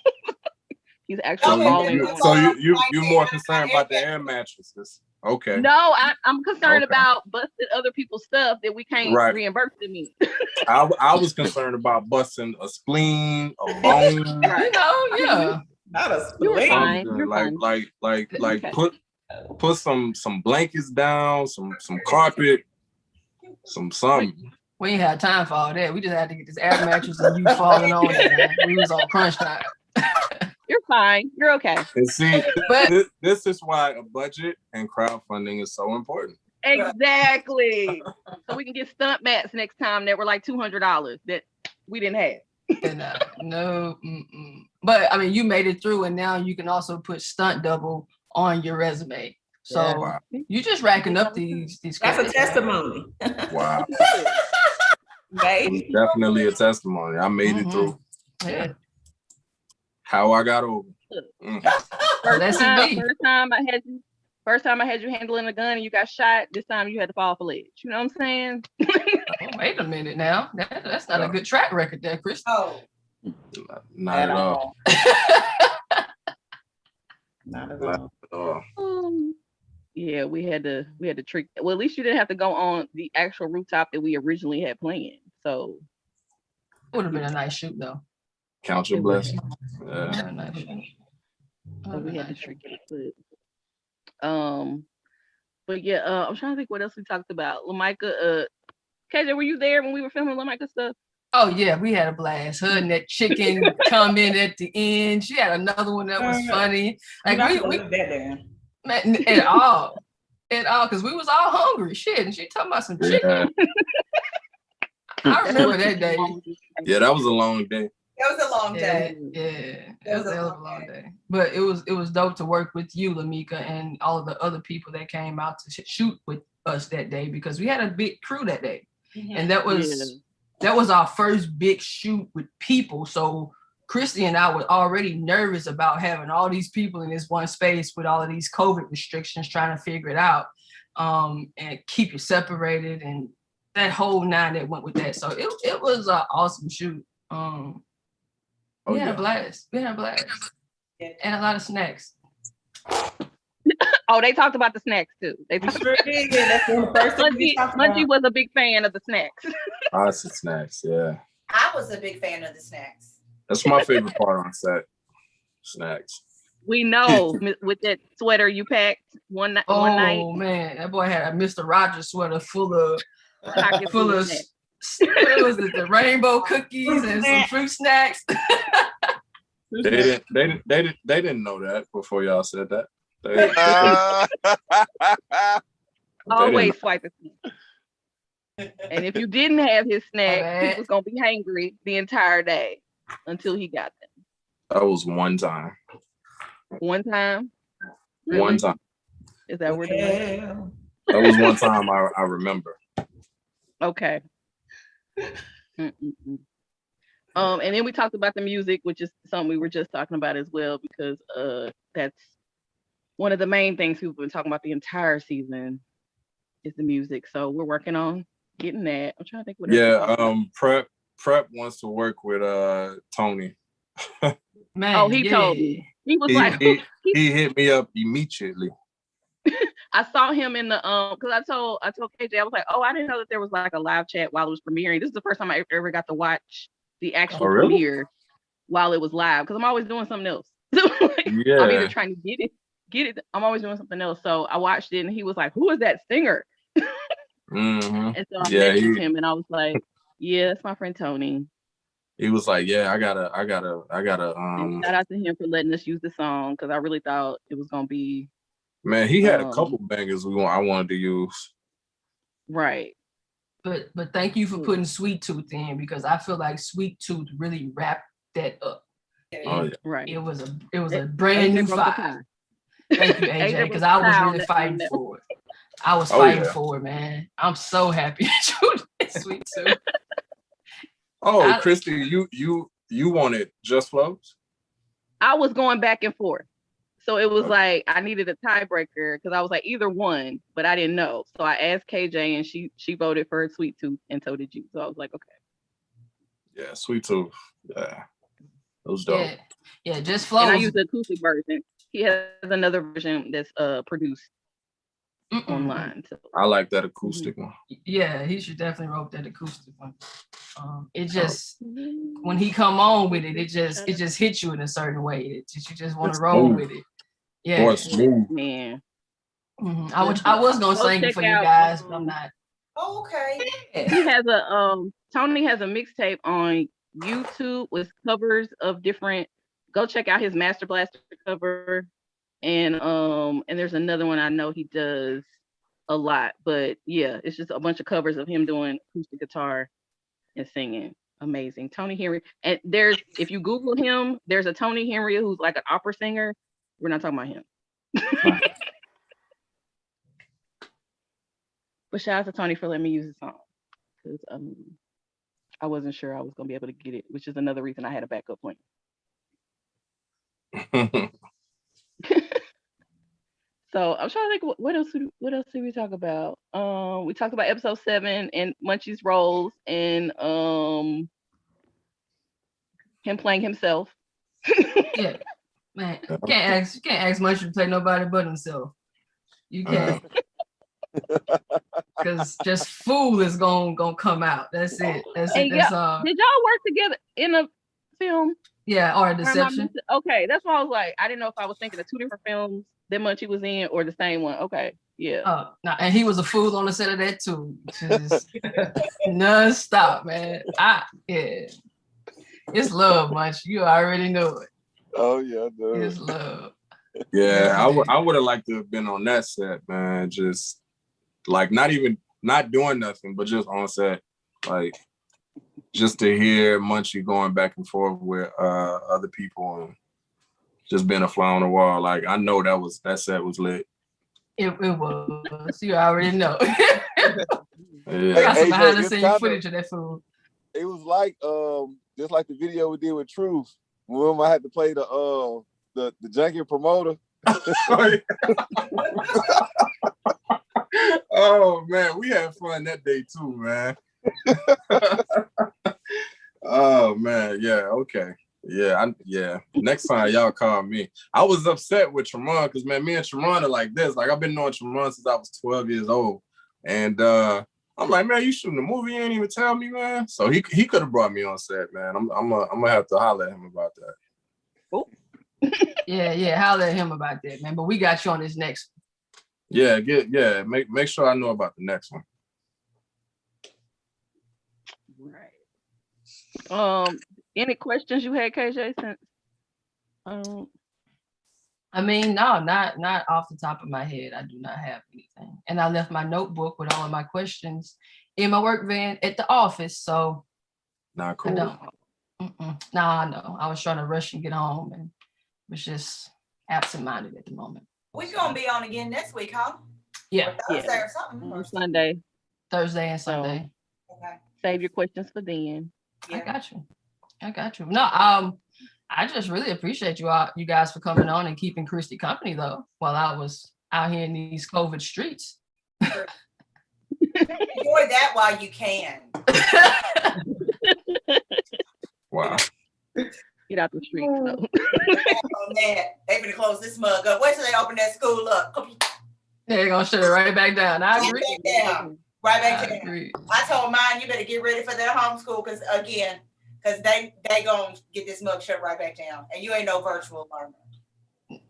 he's actually falling. So you more concerned about the air mattresses? Okay. No, I'm concerned about busting other people's stuff that we can't reimburse them in. I was concerned about busting a spleen, a bone. Yeah. Not a spleen. Like put some blankets down, some carpet, something. We ain't had time for all that. We just had to get this air mattress and you falling on it, man. We was on crunch time. You're fine. You're okay. And see, but this is why a budget and crowdfunding is so important. Exactly. So we can get stunt mats next time that were like $200 that we didn't have. No. But I mean, you made it through, and now you can also put stunt double on your resume. So you just racking up these. That's a testimony. Wow. Right? Definitely a testimony. I made it through. Yeah. How I got over. First time I had you handling a gun and you got shot. This time you had to fall off a ledge. You know what I'm saying? Wait a minit now. That's not a good track record there, Chris. Oh. Not at all. Not at all. Yeah, we had to trick. Well, at least you didn't have to go on the actual rooftop that we originally had planned. So it would have been a nice shoot though. Count your blessings. So we had to trick it. But yeah, I'm trying to think what else we talked about. LaMicah, KJ, were you there when we were filming LaMicah stuff? Oh yeah, we had a blast. Her and that chicken comment at the end. She had another one that was funny. Like we man, at all, because we was all hungry. Shit, and she talking about some chicken. I remember that day. Yeah, that was a long day. It was a long day. Yeah, it was a hell of a long day. But it was dope to work with you, LaMicah, and all of the other people that came out to shoot with us that day, because we had a big crew that day, and that was our first big shoot with people. So Christy and I were already nervous about having all these people in this one space with all of these COVID restrictions, trying to figure it out, and keep it separated, and that whole 9 that went with that. So it was an awesome shoot. We had a blast. And a lot of snacks. Oh, they talked about the snacks too. They sure did. Yeah, that's the first thing Munchie was a big fan of the snacks. Lots of snacks, yeah. I was a big fan of the snacks. That's my favorite part on set. Snacks. We know with that sweater you packed one night. Oh man, that boy had a Mr. Rogers sweater full of what was it, the rainbow cookies and some fruit snacks. They didn't know that before y'all said that. Always swipe it. And if you didn't have his snack, he was gonna be hangry the entire day until he got them. That was one time. One time? Really? One time. Is that where that was one time I remember. Okay. And then we talked about the music, which is something we were just talking about as well, because that's one of the main things we've been talking about the entire season is the music. So we're working on getting that. I'm trying to think what else. Prep wants to work with Tony. Man, oh, he told me. He was he hit me up immediately. I saw him in the because I told KJ, I was like, oh, I didn't know that there was like a live chat while it was premiering. This is the first time I ever got to watch the actual premiere while it was live, because I'm always doing something else. I'm either trying to get it. I'm always doing something else. So I watched it, and he was like, "Who is that singer?" Mm-hmm. And so I mentioned him, and I was like, "Yeah, that's my friend Tony." He was like, "Yeah, I gotta." And shout out to him for letting us use the song, because I really thought it was gonna be. Man, he had a couple bangers I wanted to use. Right. But thank you for putting Sweet Tooth in, because I feel like Sweet Tooth really wrapped that up. Oh, yeah. Right. It was a brand new vibe. Thank you, AJ, because I was really fighting for it. I was fighting for it, man. I'm so happy that you did Sweet Tooth. Oh, Christy, you wanted Just Flows? I was going back and forth. So it was like I needed a tiebreaker, because I was like either one, but I didn't know. So I asked KJ, and she voted for Sweet Tooth, and so did you. So I was like, okay. Yeah, Sweet Tooth. Yeah. It was dope. Yeah, Just Flows. And I used the acoustic version. He has another version that's produced online. So. I like that acoustic one. Yeah, he should definitely wrote that acoustic one. It just when he come on with it, it just hits you in a certain way. You just want to roll with it. Yeah, more smooth. Man. Mm-hmm. I was gonna sing it for you guys, but I'm not. Oh, okay. He has Tony has a mixtape on YouTube with covers of different. Go check out his Master Blaster cover, and there's another one I know he does a lot, but yeah, it's just a bunch of covers of him doing acoustic guitar and singing. Amazing. Tony Henry. And if you Google him, there's a Tony Henry who's like an opera singer. We're not talking about him. But shout out to Tony for letting me use the song, because I wasn't sure I was gonna be able to get it, which is another reason I had a backup plan. So I'm trying to think what else did we talk about? We talked about episode 7 and Munchie's roles, and him playing himself. Yeah, man, you can't ask Munchie to play nobody but himself. You can't, because just Fool is gonna come out. That's it. That's it. That's all. Did y'all work together in a film? Yeah, or Deception. Okay, that's why I was like, I didn't know if I was thinking of 2 different films that Munchie was in, or the same one. Okay, yeah. No, and he was a fool on the set of that too. Just non-stop, man. It's love, Munchie. You already know it. Oh yeah, dude. It's love. Yeah, I would have liked to have been on that set, man. Just like not doing nothing, but just on set, like just to hear Munchie going back and forth with other people and just being a fly on the wall. Like I know that set was lit. It was. You already know. Yeah. Got some behind the scenes footage of that fool. It was like just like the video we did with Truth. When I had to play the junkie promoter. Oh man, we had fun that day too, man. Oh man, yeah, okay. Yeah. Next time y'all call me. I was upset with Tremont because man, me and Tremont are like this. Like I've been knowing Tremont since I was 12 years old. And I'm like, man, you shooting a movie, you ain't even tell me, man. So he could have brought me on set, man. I'm gonna have to holler at him about that. Oh. Yeah, holler at him about that, man. But we got you on this next one. Yeah. Make sure I know about the next one. Right. Any questions you had, KJ? Since I mean, no, not off the top of my head. I do not have anything. And I left my notebook with all of my questions in my work van at the office. So not cool. I know. I was trying to rush and get home and was just absent-minded at the moment. We're gonna be on again next week, huh? Yeah. Thursday or something. Or Sunday. Thursday and Sunday. Okay. Save your questions for then. Yeah. I got you. No, I just really appreciate you guys for coming on and keeping Christy company though, while I was out here in these COVID streets. Enjoy that while you can. Wow. Get out the streets. No. Oh man, they gonna close this mug up. Wait till they open that school up. They're gonna shut it right back down. I agree. Right back down. I told mine, you better get ready for their homeschool because they gonna get this mug shut right back down, and you ain't no virtual learner.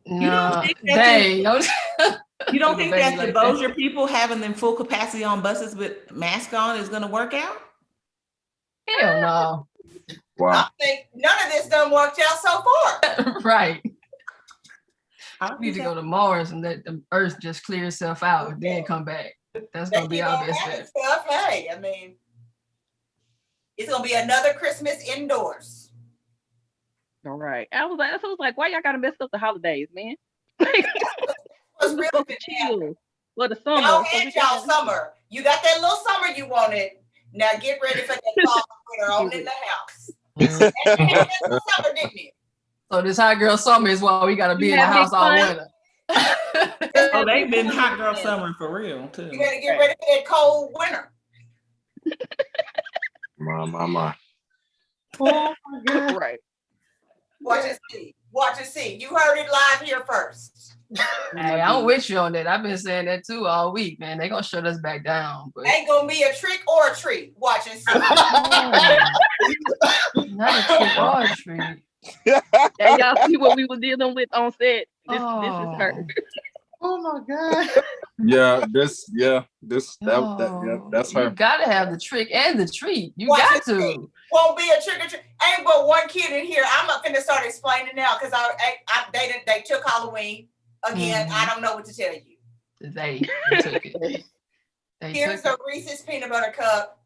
You don't think that the Bossier people having them full capacity on buses with masks on is gonna work out? Hell no. Wow. I think none of this done worked out so far. Right. I need to go to Mars and let the Earth just clear itself out and then come back. That's gonna be our best bet. Hey, I mean, it's gonna be another Christmas indoors. All right. I was like, why y'all gotta mess up the holidays, man? What's really chill for the summer. Y'all had y'all summer. You got that little summer you wanted. Now get ready for that fall winter on in the house. And summer, didn't it? So this hot girl summer is why we gotta be in the house all winter. Oh, they've been hot girl summer for real too. You gotta get ready for that cold winter. My. Oh my God. Right. Watch and see. Watch and see. You heard it live here first. Hey, I'm with you on that. I've been saying that too all week, man. They're gonna shut us back down. But... Ain't gonna be a trick or a treat. Watch and see. Not a trick or a treat. And y'all see what we were dealing with on set. This is her. Oh my God. That's her. You gotta have the trick and the treat. You got to. Won't be a trick or treat. Ain't but one kid in here. I'm not finna start explaining now because they took Halloween again. I don't know what to tell you. They took it. Here's a Reese's peanut butter cup.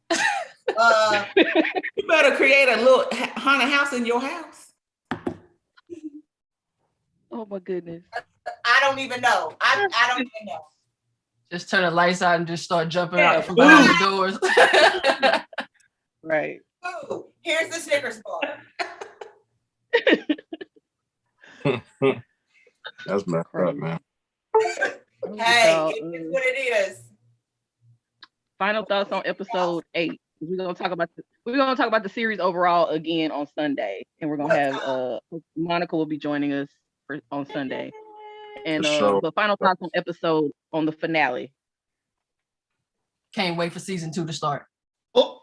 You better create a little haunted house in your house. Oh my goodness. I don't even know. I don't even know. Just turn the lights out and just start jumping out from behind the doors. Right. Ooh, here's the Snickers bar. That's messed up, man. Hey, it is what it is. Final thoughts on episode 8. We're gonna talk about the series overall again on Sunday, and we're gonna have Monica will be joining us on Sunday. And but final thoughts on the finale. Can't wait for season 2 to start. Oh.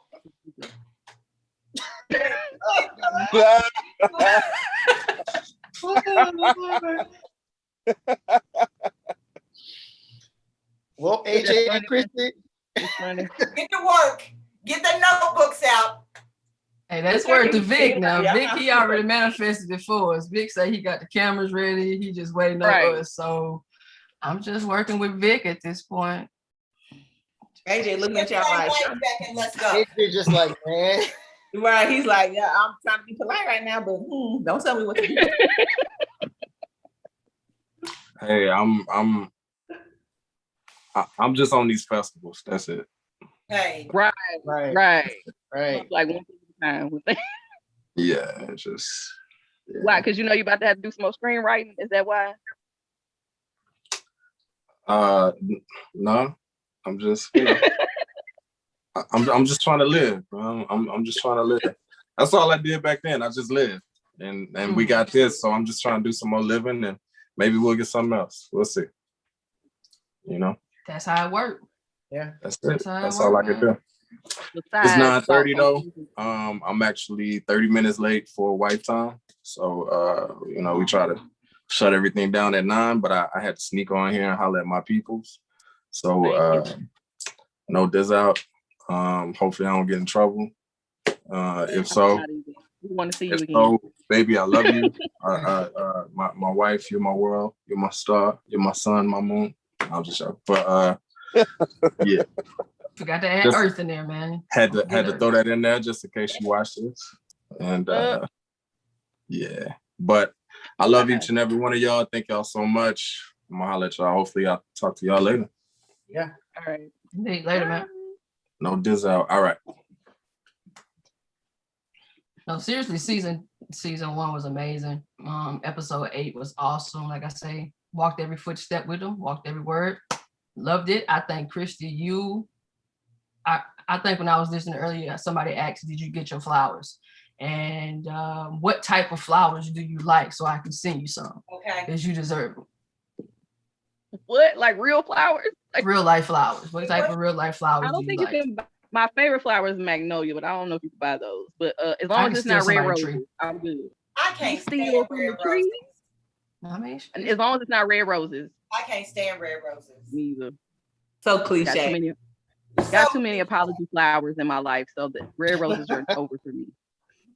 Well, AJ and Christy, get to work. Get the notebooks out. Hey, that's word to Vic now. Vic, he already manifested it for us. Vic said he got the cameras ready. He just waiting on us. So I'm just working with Vic at this point. AJ looking at y'all like, let's go. AJ just like, man. Right, he's like, yeah, I'm trying to be polite right now, but don't tell me what to do. Hey, I'm just on these festivals. That's it. Hey, right. Like one time. Yeah, just. Yeah. Why? Because you about to have to do some more screenwriting. Is that why? No, I'm just. I'm just trying to live. Bro. I'm just trying to live. That's all I did back then. I just lived, and we got this. So I'm just trying to do some more living, and maybe we'll get something else. We'll see. That's how it works. Yeah, that's it. That's all I can do. It's 9:30 though. I'm actually 30 minutes late for wife time. So we try to shut everything down at 9, but I had to sneak on here and holler at my peoples. So no diss out. Hopefully I don't get in trouble. If so, we want to see you again. So, baby, I love you. My wife, you're my world, you're my star, you're my sun, my moon. I'm just joking. But yeah. Forgot to add Earth in there, man. Had to throw that in there just in case you watch this. And yeah. But I love each and every one of y'all. Thank y'all so much. I'm gonna holler at y'all. Hopefully I'll talk to y'all later. Yeah. All right. Later, man. No diss out. All right. No, seriously, season 1 was amazing. Episode 8 was awesome. Like I say, walked every footstep with them, walked every word. Loved it. I think Christy, I think when I was listening earlier, somebody asked, did you get your flowers? and what type of flowers do you like, so I can send you some. Okay. Because you deserve them. What? Like real flowers? Like real life flowers. What type of real life flowers I don't do think you you like? can. My favorite flower is magnolia, but I don't know if you can buy those. But as long as it's not red roses, I'm good. I can't steal from the tree. I mean, as long as it's not red roses. I can't stand red roses. Me either. So cliche. Got too many apology flowers in my life, so the red roses are over for me.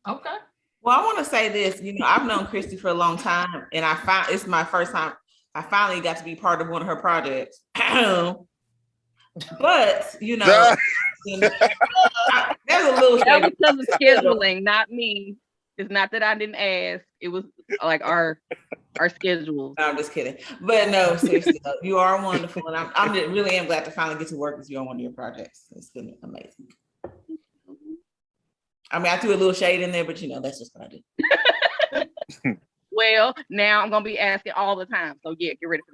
Okay. Well, I want to say this. You know, I've known Christy for a long time, and it's my first time. I finally got to be part of one of her projects. But you know, there's a little. That was because of scheduling, not me. It's not that I didn't ask. It was like our schedules. No, I'm just kidding. But no, seriously, you are wonderful, and I really am glad to finally get to work with you on one of your projects. It's been amazing. I mean, I threw a little shade in there, but you know, that's just what I do. Well, now I'm gonna be asking all the time. So yeah, get ready for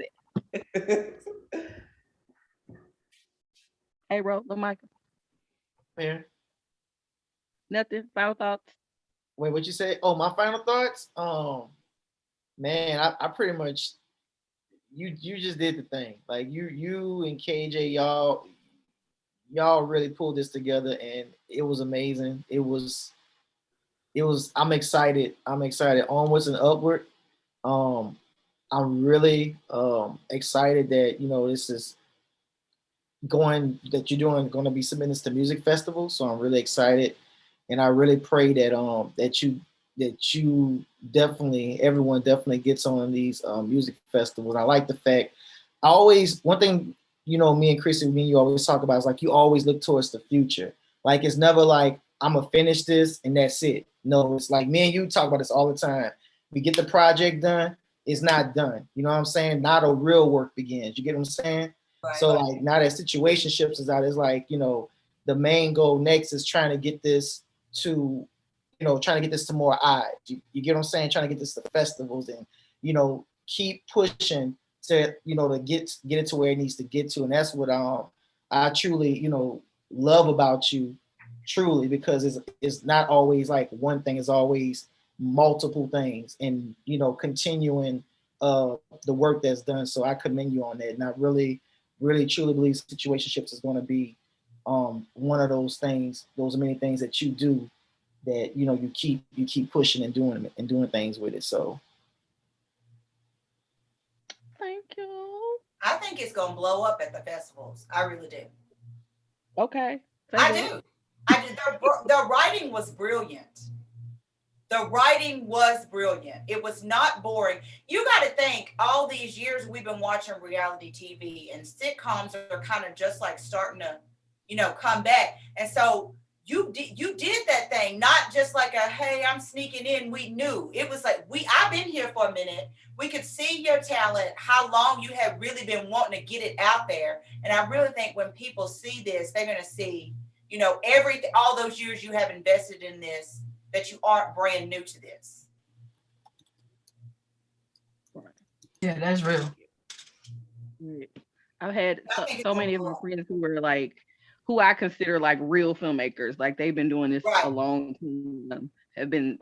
that. Hey, Ro, Michael. Here. Nothing. Final thoughts. Wait, what you say? Oh, my final thoughts. Man, I pretty much you just did the thing. Like you and KJ, y'all really pulled this together, and it was amazing. It was. I'm excited. Onwards and upward. I'm really excited that this is going to be submitted to music festivals. So I'm really excited, and I really pray that that you definitely, everyone definitely gets on these music festivals. I like the fact one thing me and Chrissy, me and you always talk about is like you always look towards the future. Like it's never like I'm gonna finish this and that's it. No, it's like me and you talk about this all the time. We get the project done, it's not done. You know what I'm saying? Now the real work begins. You get what I'm saying? Right. So like now that situationships is out, it's like, the main goal next is trying to get this to, more eyes. You get what I'm saying? Trying to get this to festivals and, keep pushing to, to get it to where it needs to get to. And that's what I truly, love about you, truly, because it's not always like one thing, it's always multiple things, and continuing the work that's done. So I commend you on that, and I really truly believe situationships is going to be one of those things, those many things that you do that you keep pushing and doing things with it. So thank you. I think it's gonna blow up at the festivals. I really do. Okay. I do. The writing was brilliant. It was not boring. You got to think, all these years we've been watching reality TV, and sitcoms are kind of just like starting to, come back. And so you did that thing, not just like hey, I'm sneaking in. We knew it was like I've been here for a minute. We could see your talent, how long you have really been wanting to get it out there. And I really think when people see this, they're going to see, everything, all those years you have invested in this, that you aren't brand new to this. Yeah, that's real. I've had so many of my friends who were like, who I consider like real filmmakers. Like they've been doing this a long time, have been,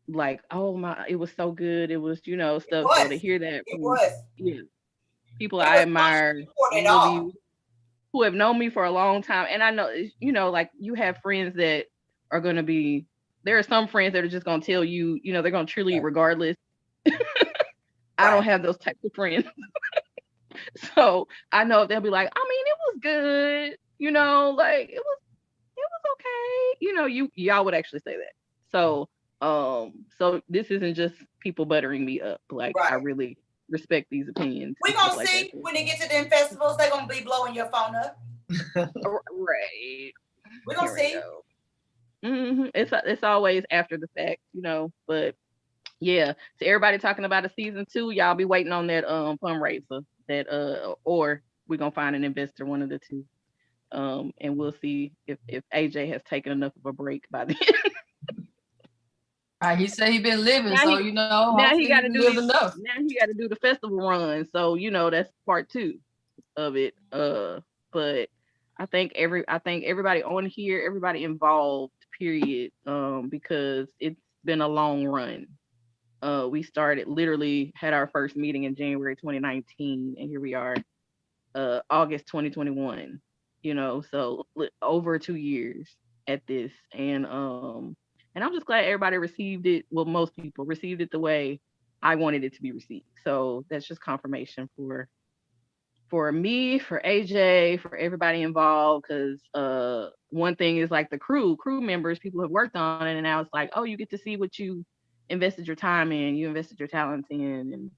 like, oh my, it was so good. It was, stuff. So to hear that from people I admire, who have known me for a long time. And I know, like you have friends that are going to be, there are some friends that are just going to tell you, they're going to cheerlead regardless. I don't have those types of friends. So I know they'll be like, I mean, it was good, like it was okay. Y'all would actually say that. So, so this isn't just people buttering me up. Like I really respect these opinions. We're going to see when they get to them festivals, they're going to be blowing your phone up. Right. We're going to see. Mm-hmm. It's always after the fact, but yeah, to everybody talking about a season 2, y'all be waiting on that fundraiser that or we're gonna find an investor, one of the two, and we'll see if AJ has taken enough of a break by then. He said he been living, now so now he got to do enough. Now he got to do the festival run, so that's part 2 of it. But I think everybody on here, everybody involved, period, because it's been a long run. We started, literally had our first meeting in January 2019, and here we are, August 2021. So over 2 years at this, and I'm just glad everybody received it. Well, most people received it the way I wanted it to be received. So that's just confirmation for me, for AJ, for everybody involved. Because one thing is like the crew members, people have worked on it, and now it's like, oh, you get to see what you invested your time in, you invested your talents in,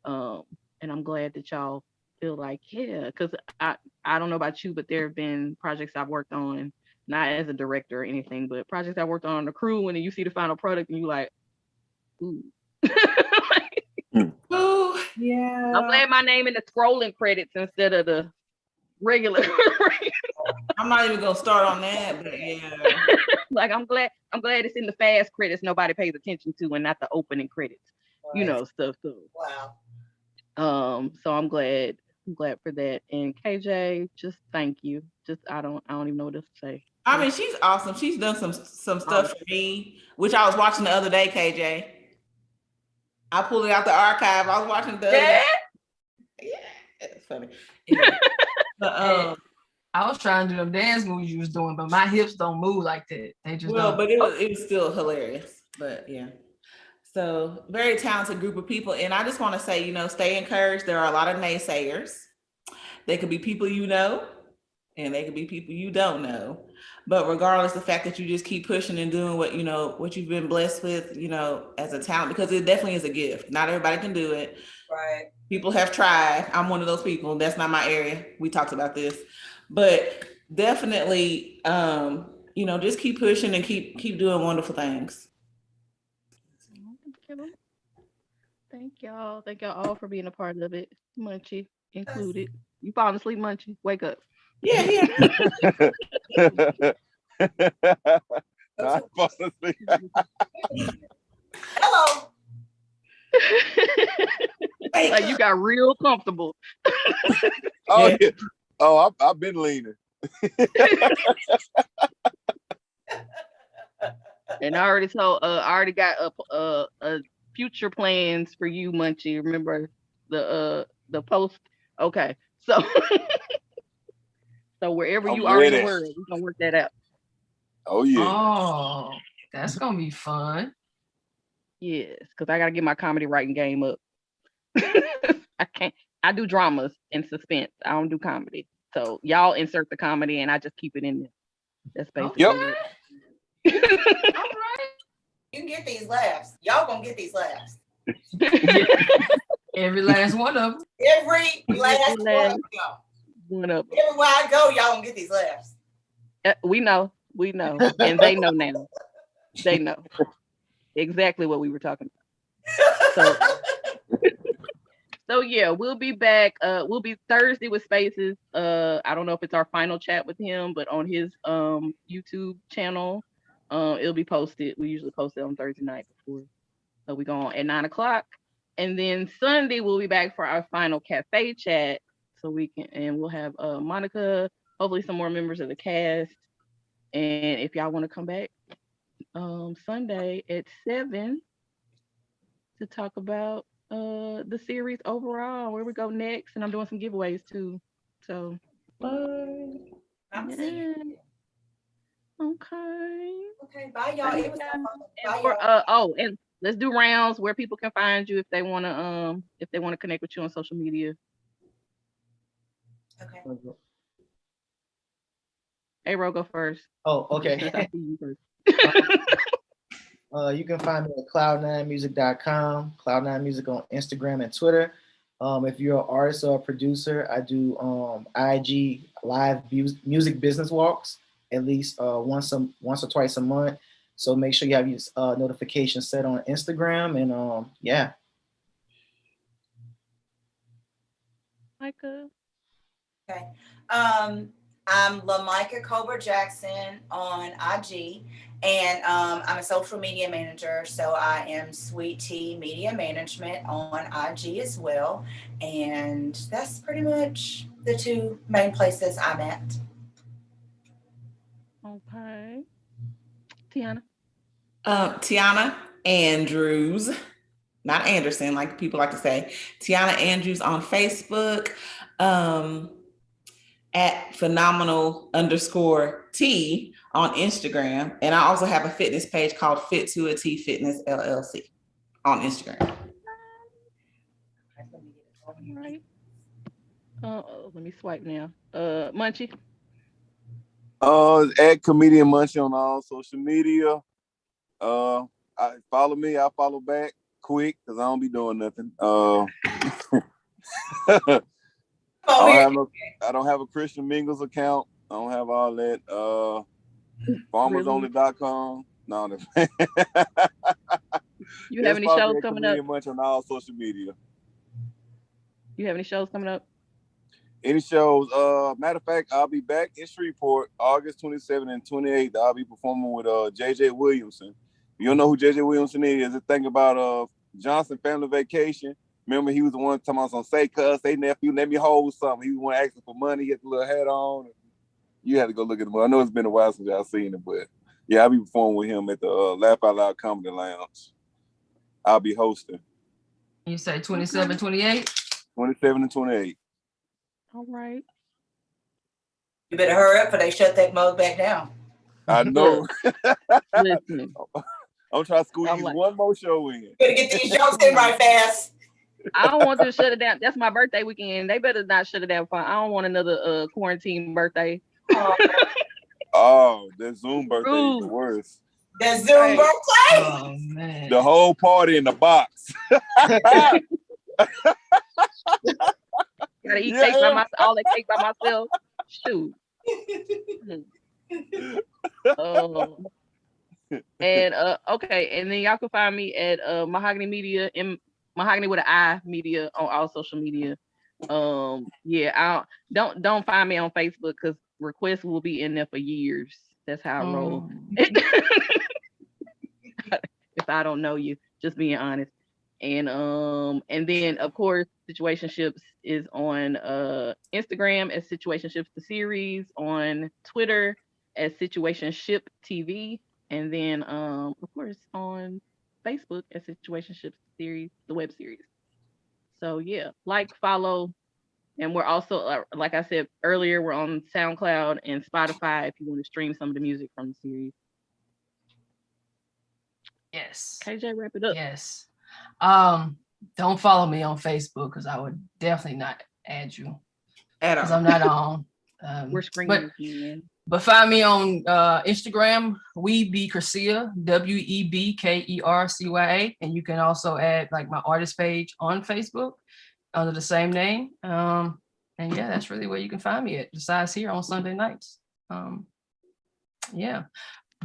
and I'm glad that y'all feel like, yeah, because I don't know about you, but there have been projects I've worked on, not as a director or anything, but projects I worked on the crew, and then you see the final product and you like, ooh. Ooh, yeah. I'm glad my name in the scrolling credits instead of the regular. I'm not even gonna start on that, but yeah. Like I'm glad it's in the fast credits nobody pays attention to, and not the opening credits. Right. Stuff. So. Wow. So I'm glad for that. And KJ, just thank you. Just I don't even know what else to say. I mean, she's awesome. She's done some stuff for me, which I was watching the other day, KJ. I pulled it out the archive. I was watching the other day. Yeah, it's funny. Yeah. But, I was trying to do them dance moves you was doing, but my hips don't move like that. They just don't. But it was still hilarious. But yeah. So very talented group of people. And I just want to say, stay encouraged. There are a lot of naysayers. They could be people you know, and they could be people you don't know. But regardless, the fact that you just keep pushing and doing what you've been blessed with, as a talent, because it definitely is a gift. Not everybody can do it. Right. People have tried. I'm one of those people. That's not my area. We talked about this. But definitely, just keep pushing and keep doing wonderful things. Thank y'all. Thank y'all all for being a part of it. Munchie included. You falling asleep, Munchie? Wake up. Yeah. I fall asleep. Hello. Like you got real comfortable. Oh yeah. Oh, I've been leaning. And I already got a future plans for you, Munchie. Remember the post? Okay, so wherever you are in the world, we're gonna work that out. Oh yeah. Oh, that's gonna be fun. Yes, because I gotta get my comedy writing game up. I do dramas and suspense. I don't do comedy. So y'all insert the comedy and I just keep it in there. That's basically it. All right. You can get these laughs. Y'all gonna get these laughs. Every last one of them. Every last one of them. Everywhere I go, y'all gonna get these laughs. We know. And they know now. They know exactly what we were talking about. So yeah, we'll be back. We'll be Thursday with Spasciz. I don't know if it's our final chat with him, but on his YouTube channel, it'll be posted. We usually post it on Thursday night before. So we go on at 9:00. And then Sunday we'll be back for our final cafe chat. So we'll have Monica, hopefully some more members of the cast. And if y'all want to come back Sunday at 7 to talk about the series overall, where we go next, and I'm doing some giveaways too. So I'm seeing. Okay, bye y'all. It was so fun. And let's do rounds where people can find you if they want to connect with you on social media. Okay. Hey, Ro, go first. Oh, okay. I see you first. You can find me at cloud9music.com, Cloud9Music on Instagram and Twitter. If you're an artist or a producer, I do IG live music business walks at least once or twice a month. So make sure you have your notifications set on Instagram, and yeah. Micah. Okay. I'm LaMicah Colbert Jackson on IG, and I'm a social media manager. So I am Sweet Tea Media Management on IG as well. And that's pretty much the two main places I'm at. Okay. Tianna? Tianna Andrews, not Anderson, like people like to say. Tianna Andrews on Facebook, at phenomenal_T on Instagram. And I also have a fitness page called Fit to a T Fitness LLC on Instagram. All right. Let me swipe now. Munchie. At comedian Munchie on all social media. Follow me, I'll follow back quick because I don't be doing nothing. I don't have a Christian Mingles account. I don't have all that. Farmersonly.com. No. You have any shows coming up? Munch on all social media. You have any shows coming up? Any shows? Matter of fact, I'll be back in Shreveport August 27th and 28th. I'll be performing with JJ Williamson. You don't know who JJ Williamson is? It's a thing about Johnson Family Vacation. Remember, he was the one talking about some say cuss, say nephew, let me hold something. He was the one asking for money, he had the little hat on. You had to go look at him. I know it's been a while since y'all seen him, but yeah, I'll be performing with him at the Laugh Out Loud Comedy Lounge. I'll be hosting. You say 27, 28? 27 and 28. All right. You better hurry up before they shut that mode back down. I know. Listen. I'm trying to squeeze one more show in. Better get these shows in right fast. I don't want them to shut it down. That's my birthday weekend. They better not shut it down. I don't want another quarantine birthday. Oh, that Zoom birthday is the worst. That Zoom birthday? Oh, man. The whole party in the box. Gotta eat cake by myself, all that cake by myself. Shoot. And okay, and then y'all can find me at Mahogany Media and Mahogany with an I Media on all social media. Yeah, don't find me on Facebook because requests will be in there for years. That's how I roll. If I don't know you, just being honest. And then of course Situationships is on Instagram as Situationships the series, on Twitter as Situationship TV, and then of course on Facebook as Situationships series, the web series. So yeah, like, follow, and we're also like I said earlier, we're on SoundCloud and Spotify if you want to stream some of the music from the series. Yes. KJ, wrap it up. Yes. Don't follow me on Facebook because I would definitely not add you because I'm not on. We're screening you. But find me on Instagram, WeBeKercia, WeBKercya, and you can also add like my artist page on Facebook under the same name. And yeah, that's really where you can find me at. Besides here on Sunday nights. Yeah.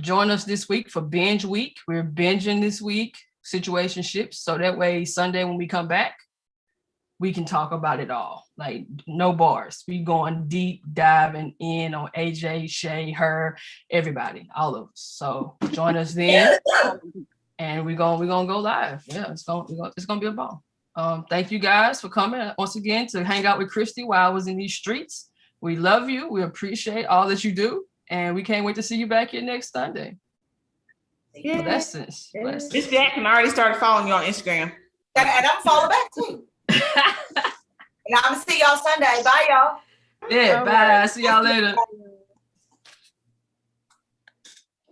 Join us this week for Binge Week. We're binging this week, Situationships. So that way, Sunday when we come back, we can talk about it all. Like, no bars. We going deep diving in on AJ, Shay, her, everybody, all of us. So join us then, and we're gonna go live. Yeah, it's gonna be a ball. Thank you guys for coming once again to hang out with Christy while I was in these streets. We love you. We appreciate all that you do. And we can't wait to see you back here next Sunday. Yeah. Blessings. Miss Jackson already started following you on Instagram. And I'm following back too. And I'm gonna see y'all Sunday. Bye, y'all. Yeah, bye. See y'all later.